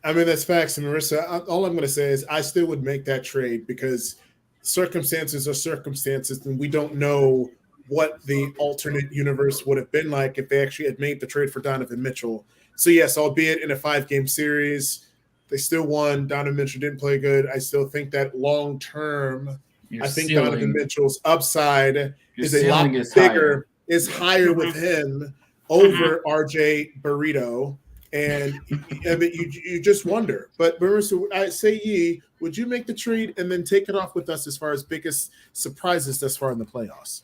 I mean, that's facts. And Marissa, all I'm going to say is I still would make that trade because circumstances are circumstances, and we don't know what the alternate universe would have been like if they actually had made the trade for Donovan Mitchell. So, yes, albeit in a 5-game series, they still won. Donovan Mitchell didn't play good. I still think that long-term, Donovan Mitchell's upside is a lot bigger, is higher with him over RJ Burrito. And I mean, you just wonder. But Marissa, I say would you make the trade and then take it off with us as far as biggest surprises thus far in the playoffs?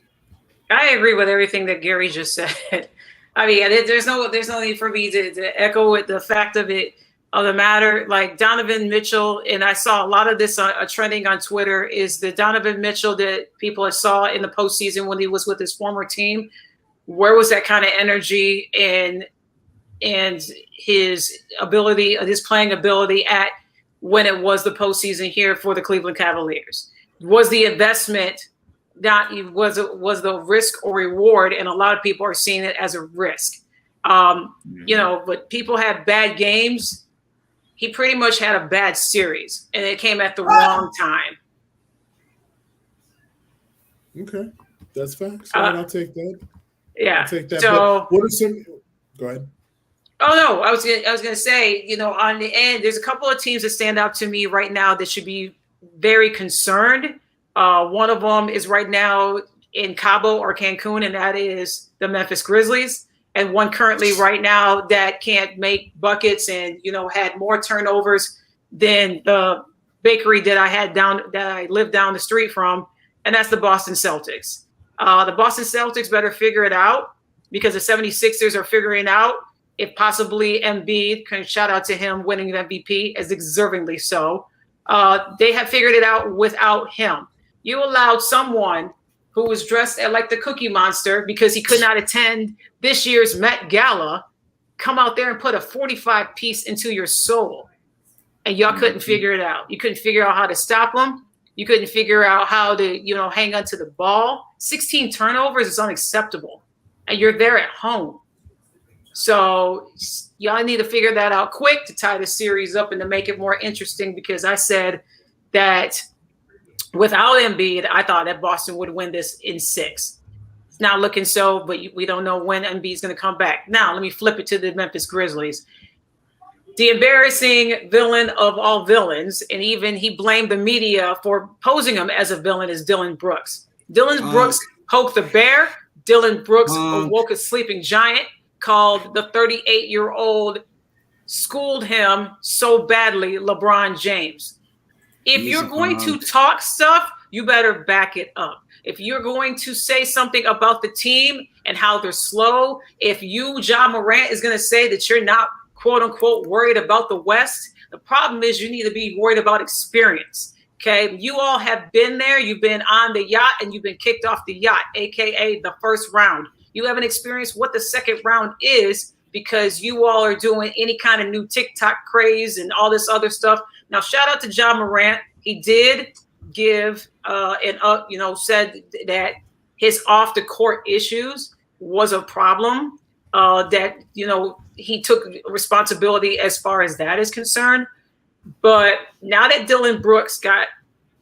I agree with everything that Gary just said. I mean, there's no need for me to echo it, the fact of the matter. Like Donovan Mitchell, and I saw a lot of this trending on Twitter, is the Donovan Mitchell that people saw in the postseason when he was with his former team. Where was that kind of energy and his ability, his playing ability at when it was the postseason here for the Cleveland Cavaliers? Was the investment was the risk or reward? And a lot of people are seeing it as a risk. But people have bad games. He pretty much had a bad series, and it came at the wrong time. Okay, that's facts. I'll take that. Yeah. I'll take that. So, what are some? Go ahead. Oh no, I was gonna say, on the end, there's a couple of teams that stand out to me right now that should be very concerned. One of them is right now in Cabo or Cancun, and that is the Memphis Grizzlies. And one currently right now that can't make buckets and had more turnovers than the bakery that I lived down the street from, and that's the Boston Celtics. The Boston Celtics better figure it out because the 76ers are figuring out if possibly Embiid, can shout out to him winning the MVP as deservingly so. They have figured it out without him. You allowed someone who was dressed like the Cookie Monster because he could not attend this year's Met Gala come out there and put a 45-piece into your soul. And y'all couldn't figure it out. You couldn't figure out how to stop him. You couldn't figure out how to, hang onto the ball. 16 turnovers is unacceptable. And you're there at home. So y'all need to figure that out quick to tie the series up and to make it more interesting, because I said that without Embiid, I thought that Boston would win this in 6. It's not looking so, but we don't know when Embiid's going to come back. Now, let me flip it to the Memphis Grizzlies. the embarrassing villain of all villains, and even he blamed the media for posing him as a villain, is Dylan Brooks. Dylan Brooks poked the bear. Dylan Brooks awoke a sleeping giant, called the 38-year-old, schooled him so badly, LeBron James. If you're going to talk stuff, you better back it up. If you're going to say something about the team and how they're slow, if you, Ja Morant, is going to say that you're not, quote unquote, worried about the West, the problem is you need to be worried about experience. Okay, you all have been there. You've been on the yacht and you've been kicked off the yacht, aka the first round. You haven't experienced what the second round is because you all are doing any kind of new TikTok craze and all this other stuff. Now, shout out to Ja Morant. He did give said that his off the court issues was a problem. That he took responsibility as far as that is concerned. But now that Dylan Brooks got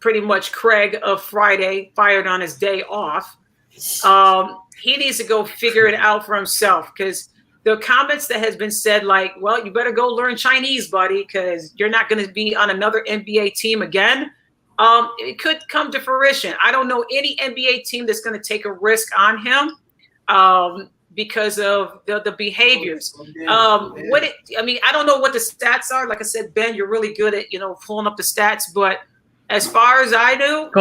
pretty much Craig of Friday fired on his day off, he needs to go figure it out for himself, because the comments that has been said, like, well, you better go learn Chinese, buddy, because you're not going to be on another NBA team again. It could come to fruition. I don't know any NBA team that's going to take a risk on him because of the behaviors. I don't know what the stats are. Like I said, Ben, you're really good at pulling up the stats, but as far as I knew,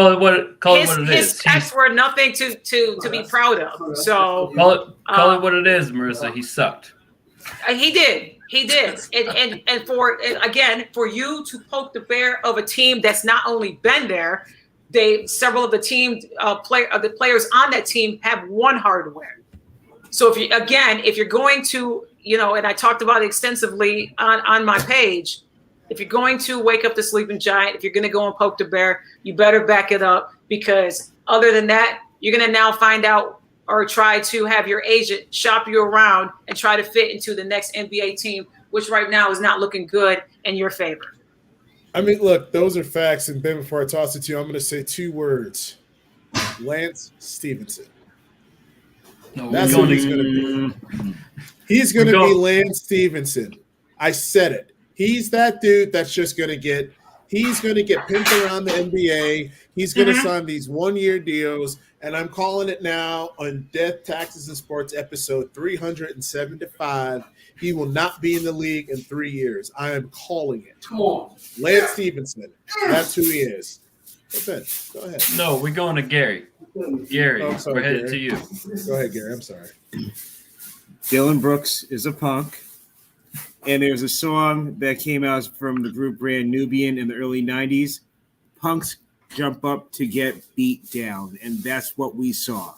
his stats were nothing to be proud of. So call it what it is, Marissa. He sucked. He did. And for you to poke the bear of a team that's not only been there, several of the team the players on that team have won hardware. So if you're going to, and I talked about it extensively on my page, if you're going to wake up the sleeping giant, if you're going to go and poke the bear, you better back it up, because other than that, you're going to now find out or try to have your agent shop you around and try to fit into the next NBA team, which right now is not looking good in your favor. I mean, look, those are facts. And Ben, before I toss it to you, I'm going to say 2 words: Lance Stevenson. No, that's what he's going to be. He's going to be Lance Stevenson. I said it. He's that dude that's just going to get pimped around the NBA. He's going to sign these 1-year deals. And I'm calling it now on Death, Taxes, and Sports episode 375. He will not be in the league in 3 years. I am calling it. Come on. Lance Stevenson. That's who he is. Ben, go ahead. No, we're going to Gary. Gary, we're headed to you. Go ahead, Gary. I'm sorry. Dylan Brooks is a punk. And there's a song that came out from the group Brand Nubian in the early 90s. Punks jump up to get beat down. And that's what we saw.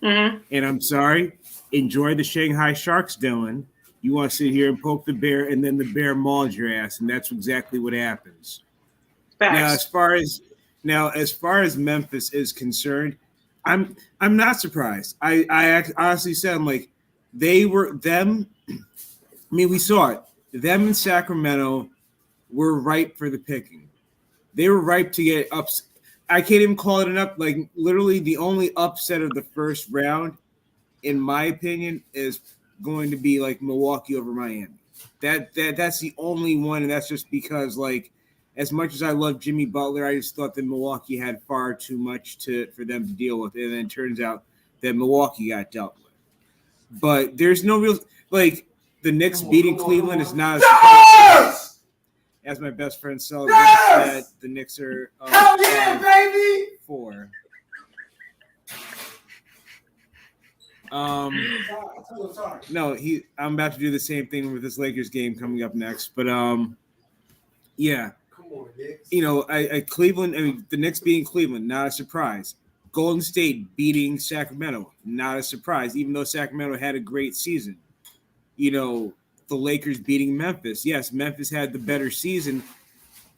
Mm-hmm. And I'm sorry. Enjoy the Shanghai Sharks, Dylan. You want to sit here and poke the bear, and then the bear mauled your ass. And that's exactly what happens. Facts. Now, as far as Memphis is concerned, I'm not surprised. I honestly said, I'm like, they were them. I mean, we saw it. Them in Sacramento were ripe for the picking. They were ripe to get ups. I can't even call it an up. Like, literally, the only upset of the first round, in my opinion, is going to be like Milwaukee over Miami. That's the only one, and that's just because, like, as much as I love Jimmy Butler, I just thought that Milwaukee had far too much for them to deal with, and then it turns out that Milwaukee got dealt with. But there's no real, like, the Knicks beating Cleveland is not as as my best friend Sullivan said. The Knicks are hell yeah, baby. 4. No, I'm about to do the same thing with this Lakers game coming up next, but yeah. Come on, Knicks. Cleveland. I mean, the Knicks beating Cleveland, not a surprise. Golden State beating Sacramento, not a surprise, even though Sacramento had a great season. The Lakers beating Memphis. Yes, Memphis had the better season,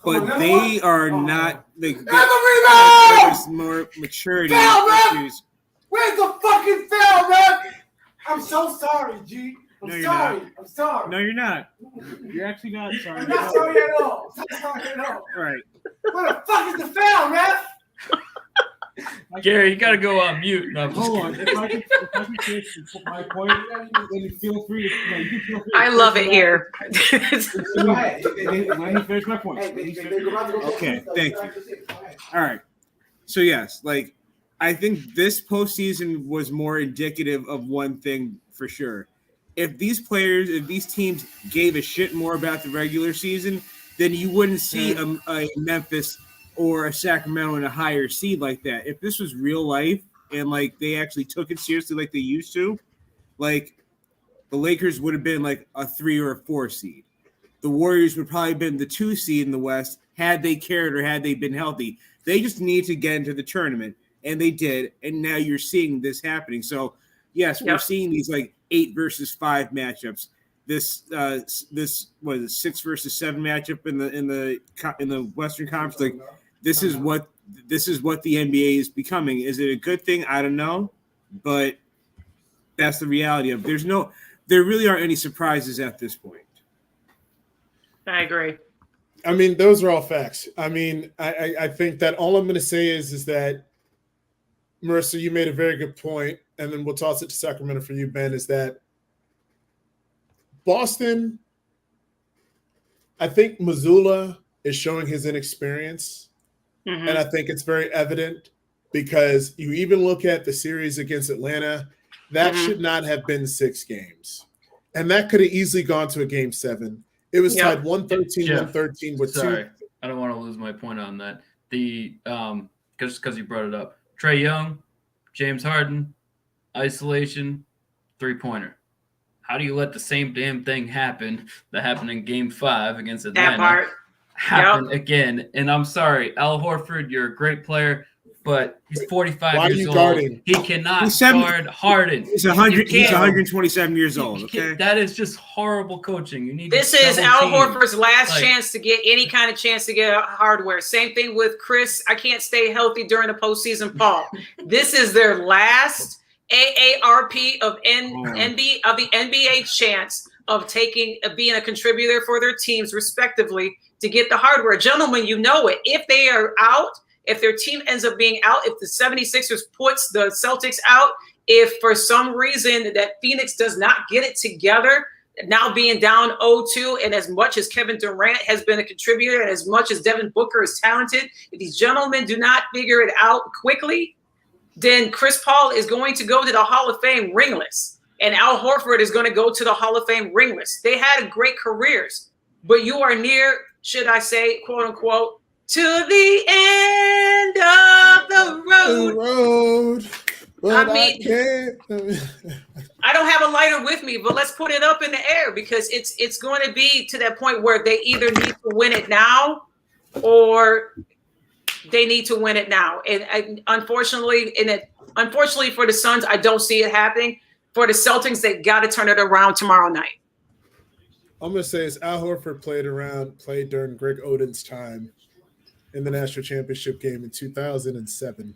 but they are not like there's more maturity issues. Where's the fucking foul, man? I'm so sorry, G. I'm sorry. No, you're not. You're actually not sorry. I'm not sorry at all. I'm not sorry at all. All right. Where the fuck is the foul, man? Gary, you got to go on mute. No, I'm just Hold on. kidding. If I can finish my point, then you feel free to. You can feel free I love it here. Go ahead. Let me finish my point. Okay, thank you. All right. So yes, like I think this postseason was more indicative of one thing for sure. If these teams gave a shit more about the regular season, then you wouldn't see a Memphis or a Sacramento in a higher seed like that. If this was real life and like they actually took it seriously like they used to, like the Lakers would have been like a 3 or a 4 seed. The Warriors would probably have been the 2 seed in the West had they cared or had they been healthy. They just need to get into the tournament, and they did, and now you're seeing this happening. So, yes, we're seeing these like 8 versus 5 matchups. This was a 6 versus 7 matchup in the Western Conference. Like this is what the NBA is becoming. Is it a good thing? I don't know, but that's the reality of it. There really aren't any surprises at this point. I agree. I mean, those are all facts. I mean, I think that all I'm going to say is that, Marissa, you made a very good point, and then we'll toss it to Sacramento for you, Ben, is that Boston, I think Mazzulla is showing his inexperience, and I think it's very evident because you even look at the series against Atlanta, that should not have been 6 games, and that could have easily gone to a game 7. It was tied 113 with sorry, 2. I don't want to lose my point on that. The just because you brought it up, Trae Young, James Harden, isolation, 3-pointer. How do you let the same damn thing happen that happened in Game 5 against Atlanta happen again? And I'm sorry, Al Horford, you're a great player, but he's 45 years old. Guarding? He cannot guard Harden. He's 127 years old. Okay, that is just horrible coaching. You need. This is Al Horford's last chance to get any kind of chance to get hardware. Same thing with Chris. I can't stay healthy during the postseason, Paul. This is their last AARP of the NBA chance of being a contributor for their teams, respectively, to get the hardware. Gentlemen, you know it. If they are out. If their team ends up being out, if the 76ers puts the Celtics out, if for some reason that Phoenix does not get it together, now being down 0-2, and as much as Kevin Durant has been a contributor and as much as Devin Booker is talented, if these gentlemen do not figure it out quickly, then Chris Paul is going to go to the Hall of Fame ringless, and Al Horford is going to go to the Hall of Fame ringless. They had great careers, but you are near, should I say, quote unquote, to the end of the road. I mean, I don't have a lighter with me, but let's put it up in the air because it's going to be to that point where they either need to win it now or they need to win it now. And unfortunately for the Suns, I don't see it happening. For the Celtics, they got to turn it around tomorrow night. I'm going to say is Al Horford played during Greg Oden's time in the national championship game in 2007.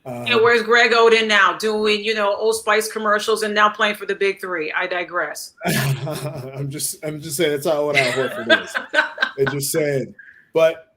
And where's Greg Oden now? Doing, Old Spice commercials and now playing for the Big Three. I digress. I'm just saying that's not what Al Horford is. I just saying. But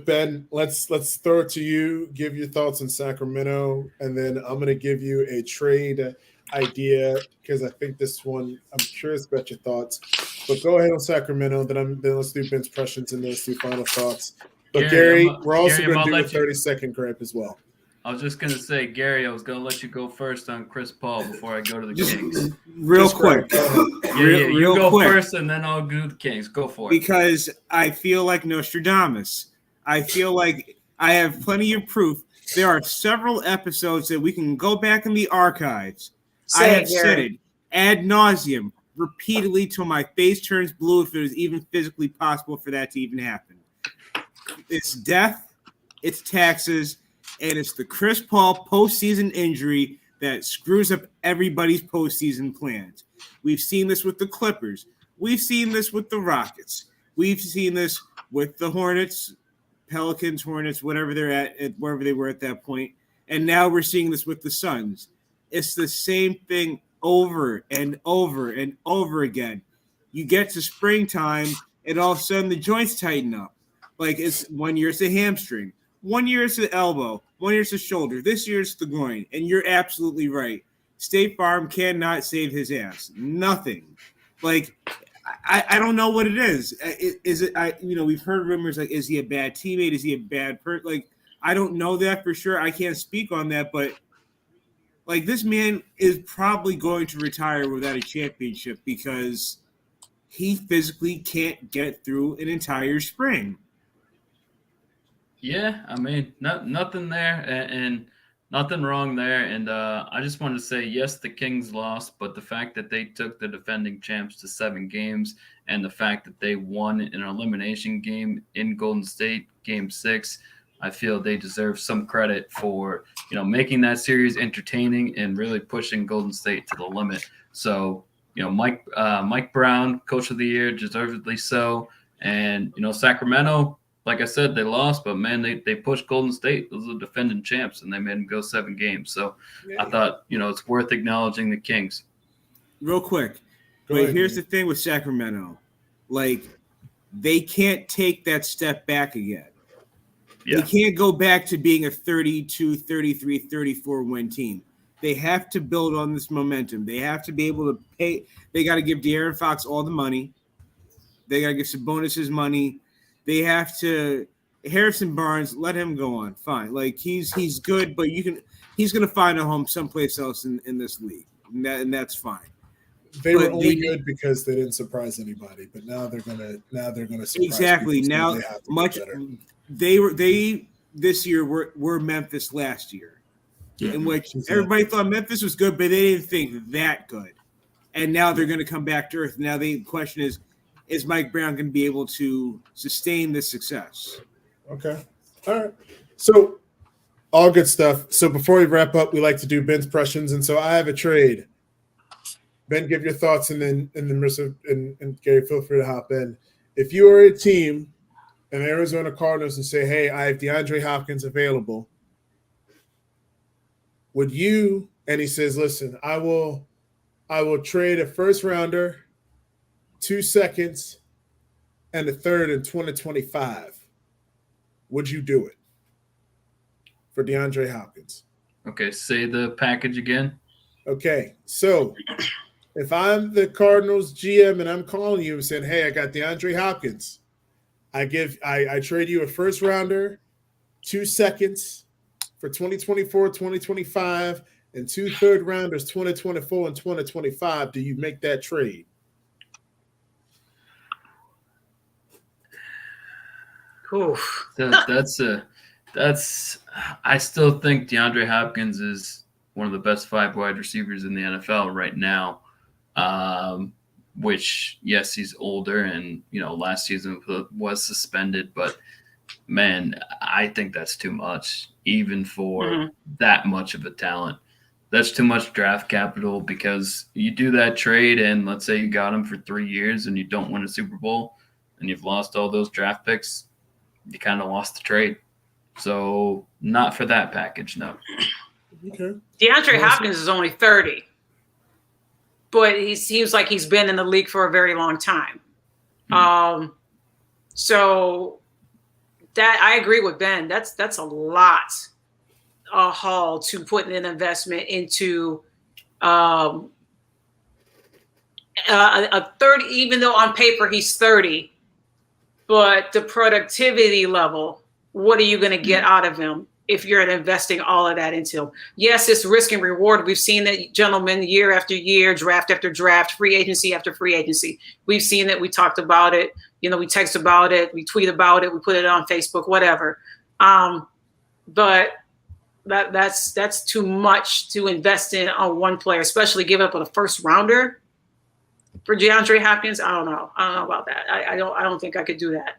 Ben, let's throw it to you. Give your thoughts on Sacramento, and then I'm going to give you a trade idea because I think this one I'm curious about your thoughts. But go ahead on Sacramento. Then let's do Ben's impressions and then let's do final thoughts. But Gary, we're also going to do a 30-second grab as well. I was just going to say, Gary, I was going to let you go first on Chris Paul before I go to the Kings. Real quick. You go first, and then I'll do the Kings. Go for it. Because I feel like Nostradamus. I feel like I have plenty of proof. There are several episodes that we can go back in the archives. I have said it ad nauseum, repeatedly, till my face turns blue if it was even physically possible for that to even happen. It's death, it's taxes, and it's the Chris Paul postseason injury that screws up everybody's postseason plans. We've seen this with the Clippers. We've seen this with the Rockets. We've seen this with the Hornets, Pelicans, Hornets, whatever they're at, wherever they were at that point. And now we're seeing this with the Suns. It's the same thing over and over and over again. You get to springtime, and all of a sudden the joints tighten up. Like it's 1 year it's a hamstring. 1 year it's the elbow, 1 year it's the shoulder, this year it's the groin. And you're absolutely right. State Farm cannot save his ass. Nothing. Like, I don't know what it is. Is it? We've heard rumors like, is he a bad teammate? Is he a bad person? Like, I don't know that for sure. I can't speak on that, but like, this man is probably going to retire without a championship because he physically can't get through an entire spring. Yeah, I mean, nothing there and nothing wrong there. And I just wanted to say, yes, the Kings lost, but the fact that they took the defending champs to 7 games and the fact that they won an elimination game in Golden State, Game 6, I feel they deserve some credit for, making that series entertaining and really pushing Golden State to the limit. So, Mike Brown, Coach of the Year, deservedly so. And, Sacramento, like I said, they lost, but man, they pushed Golden State. Those are the defending champs, and they made them go 7 games. So I thought, it's worth acknowledging the Kings. Real quick. Here's the thing with Sacramento. Like, they can't take that step back again. Yeah. They can't go back to being a 32, 33, 34 win team. They have to build on this momentum. They have to be able to pay. They got to give De'Aaron Fox all the money. They got to give Sabonis his money. They have to Harrison Barnes, let him go on. Fine. Like, he's good, but he's going to find a home someplace else in this league. And that's fine. They were only good because they didn't surprise anybody, but now they're gonna surprise. Exactly. Now much they this year were Memphis last year, in which everybody thought Memphis was good, but they didn't think that good. And now they're going to come back to earth. Now the question is Mike Brown going to be able to sustain this success? Okay. All right. So all good stuff. So before we wrap up, we like to do Ben's impressions, and so I have a trade. Ben, give your thoughts, and then Marissa and Gary, feel free to hop in. If you are a team in Arizona Cardinals and say, hey, I have DeAndre Hopkins available, would you, and he says, listen, I will trade a first rounder, 2 seconds, and a third in 2025. Would you do it for DeAndre Hopkins? Okay, say the package again. Okay, so if I'm the Cardinals GM and I'm calling you and saying, hey, I got DeAndre Hopkins, I trade you a first rounder, 2 seconds for 2024, 2025, and 2 third rounders, 2024 and 2025. Do you make that trade? Oof. That's I still think DeAndre Hopkins is one of the best 5 wide receivers in the NFL right now. Which, yes, he's older, and last season was suspended, but man, I think that's too much, even for that much of a talent. That's too much draft capital, because you do that trade, and let's say you got him for 3 years and you don't win a Super Bowl and you've lost all those draft picks, you kind of lost the trade. So not for that package, no. Okay. DeAndre Hopkins is only 30, but he seems like he's been in the league for a very long time. So that I agree with Ben. That's a lot, a haul to put an investment into a 30, even though on paper he's 30, but the productivity level, what are you going to get out of him if you're investing all of that into him? Yes, it's risk and reward. We've seen that, gentlemen, year after year, draft after draft, free agency after free agency. We've seen it. We talked about it. We text about it. We tweet about it. We put it on Facebook, whatever. But that's too much to invest in on one player, especially giving up on a first rounder for DeAndre Hopkins. I don't know about that. I don't think I could do that.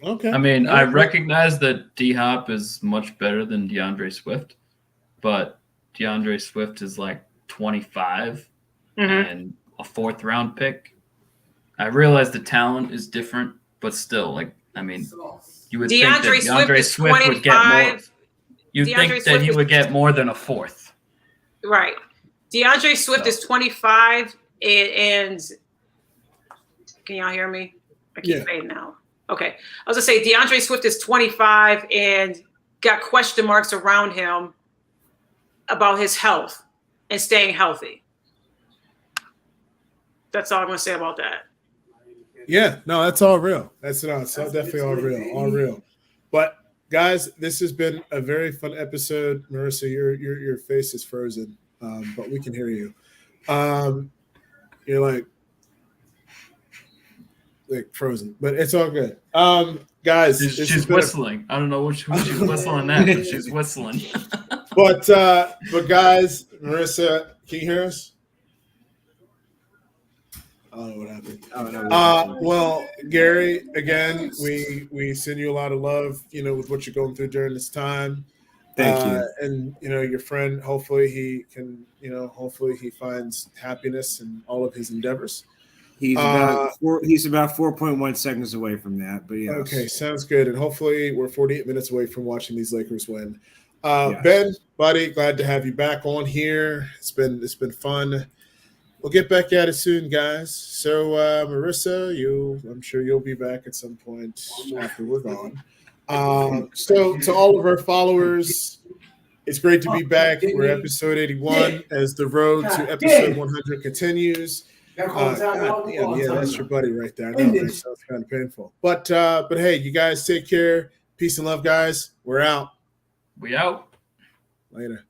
Okay. I mean, I recognize that D-Hop is much better than DeAndre Swift, but DeAndre Swift is like 25 and a 4th round pick. I realize the talent is different, but still, you would think that DeAndre Swift would get more. You'd think that he would get more than a 4th. Right. DeAndre Swift is 25, and can y'all hear me? I keep fading out. Okay. I was going to say DeAndre Swift is 25, and got question marks around him about his health and staying healthy. That's all I'm going to say about that. Yeah, no, that's all real. It's definitely all real. But guys, this has been a very fun episode. Marissa, your face is frozen, but we can hear you. You're like frozen, but it's all good. Guys, she's whistling. I don't know what she's whistling at, but she's whistling. but guys, Marissa, can you hear us? I don't know what happened. Well, Gary, again, we send you a lot of love, with what you're going through during this time. Thank you. And your friend, hopefully he can, hopefully he finds happiness in all of his endeavors. He's about 4.1 seconds away from that, but yeah. Okay, sounds good. And hopefully we're 48 minutes away from watching these Lakers win. Yes. Ben, buddy, glad to have you back on here. It's been fun. We'll get back at it soon, guys. So, Marissa, I'm sure you'll be back at some point after we're gone. So, to all of our followers, it's great to be back. We're episode 81 as the road to episode 100 continues. Yeah, that's your buddy right there. I know, right? So it's kind of painful. But hey, you guys take care. Peace and love, guys. We're out. We out. Later.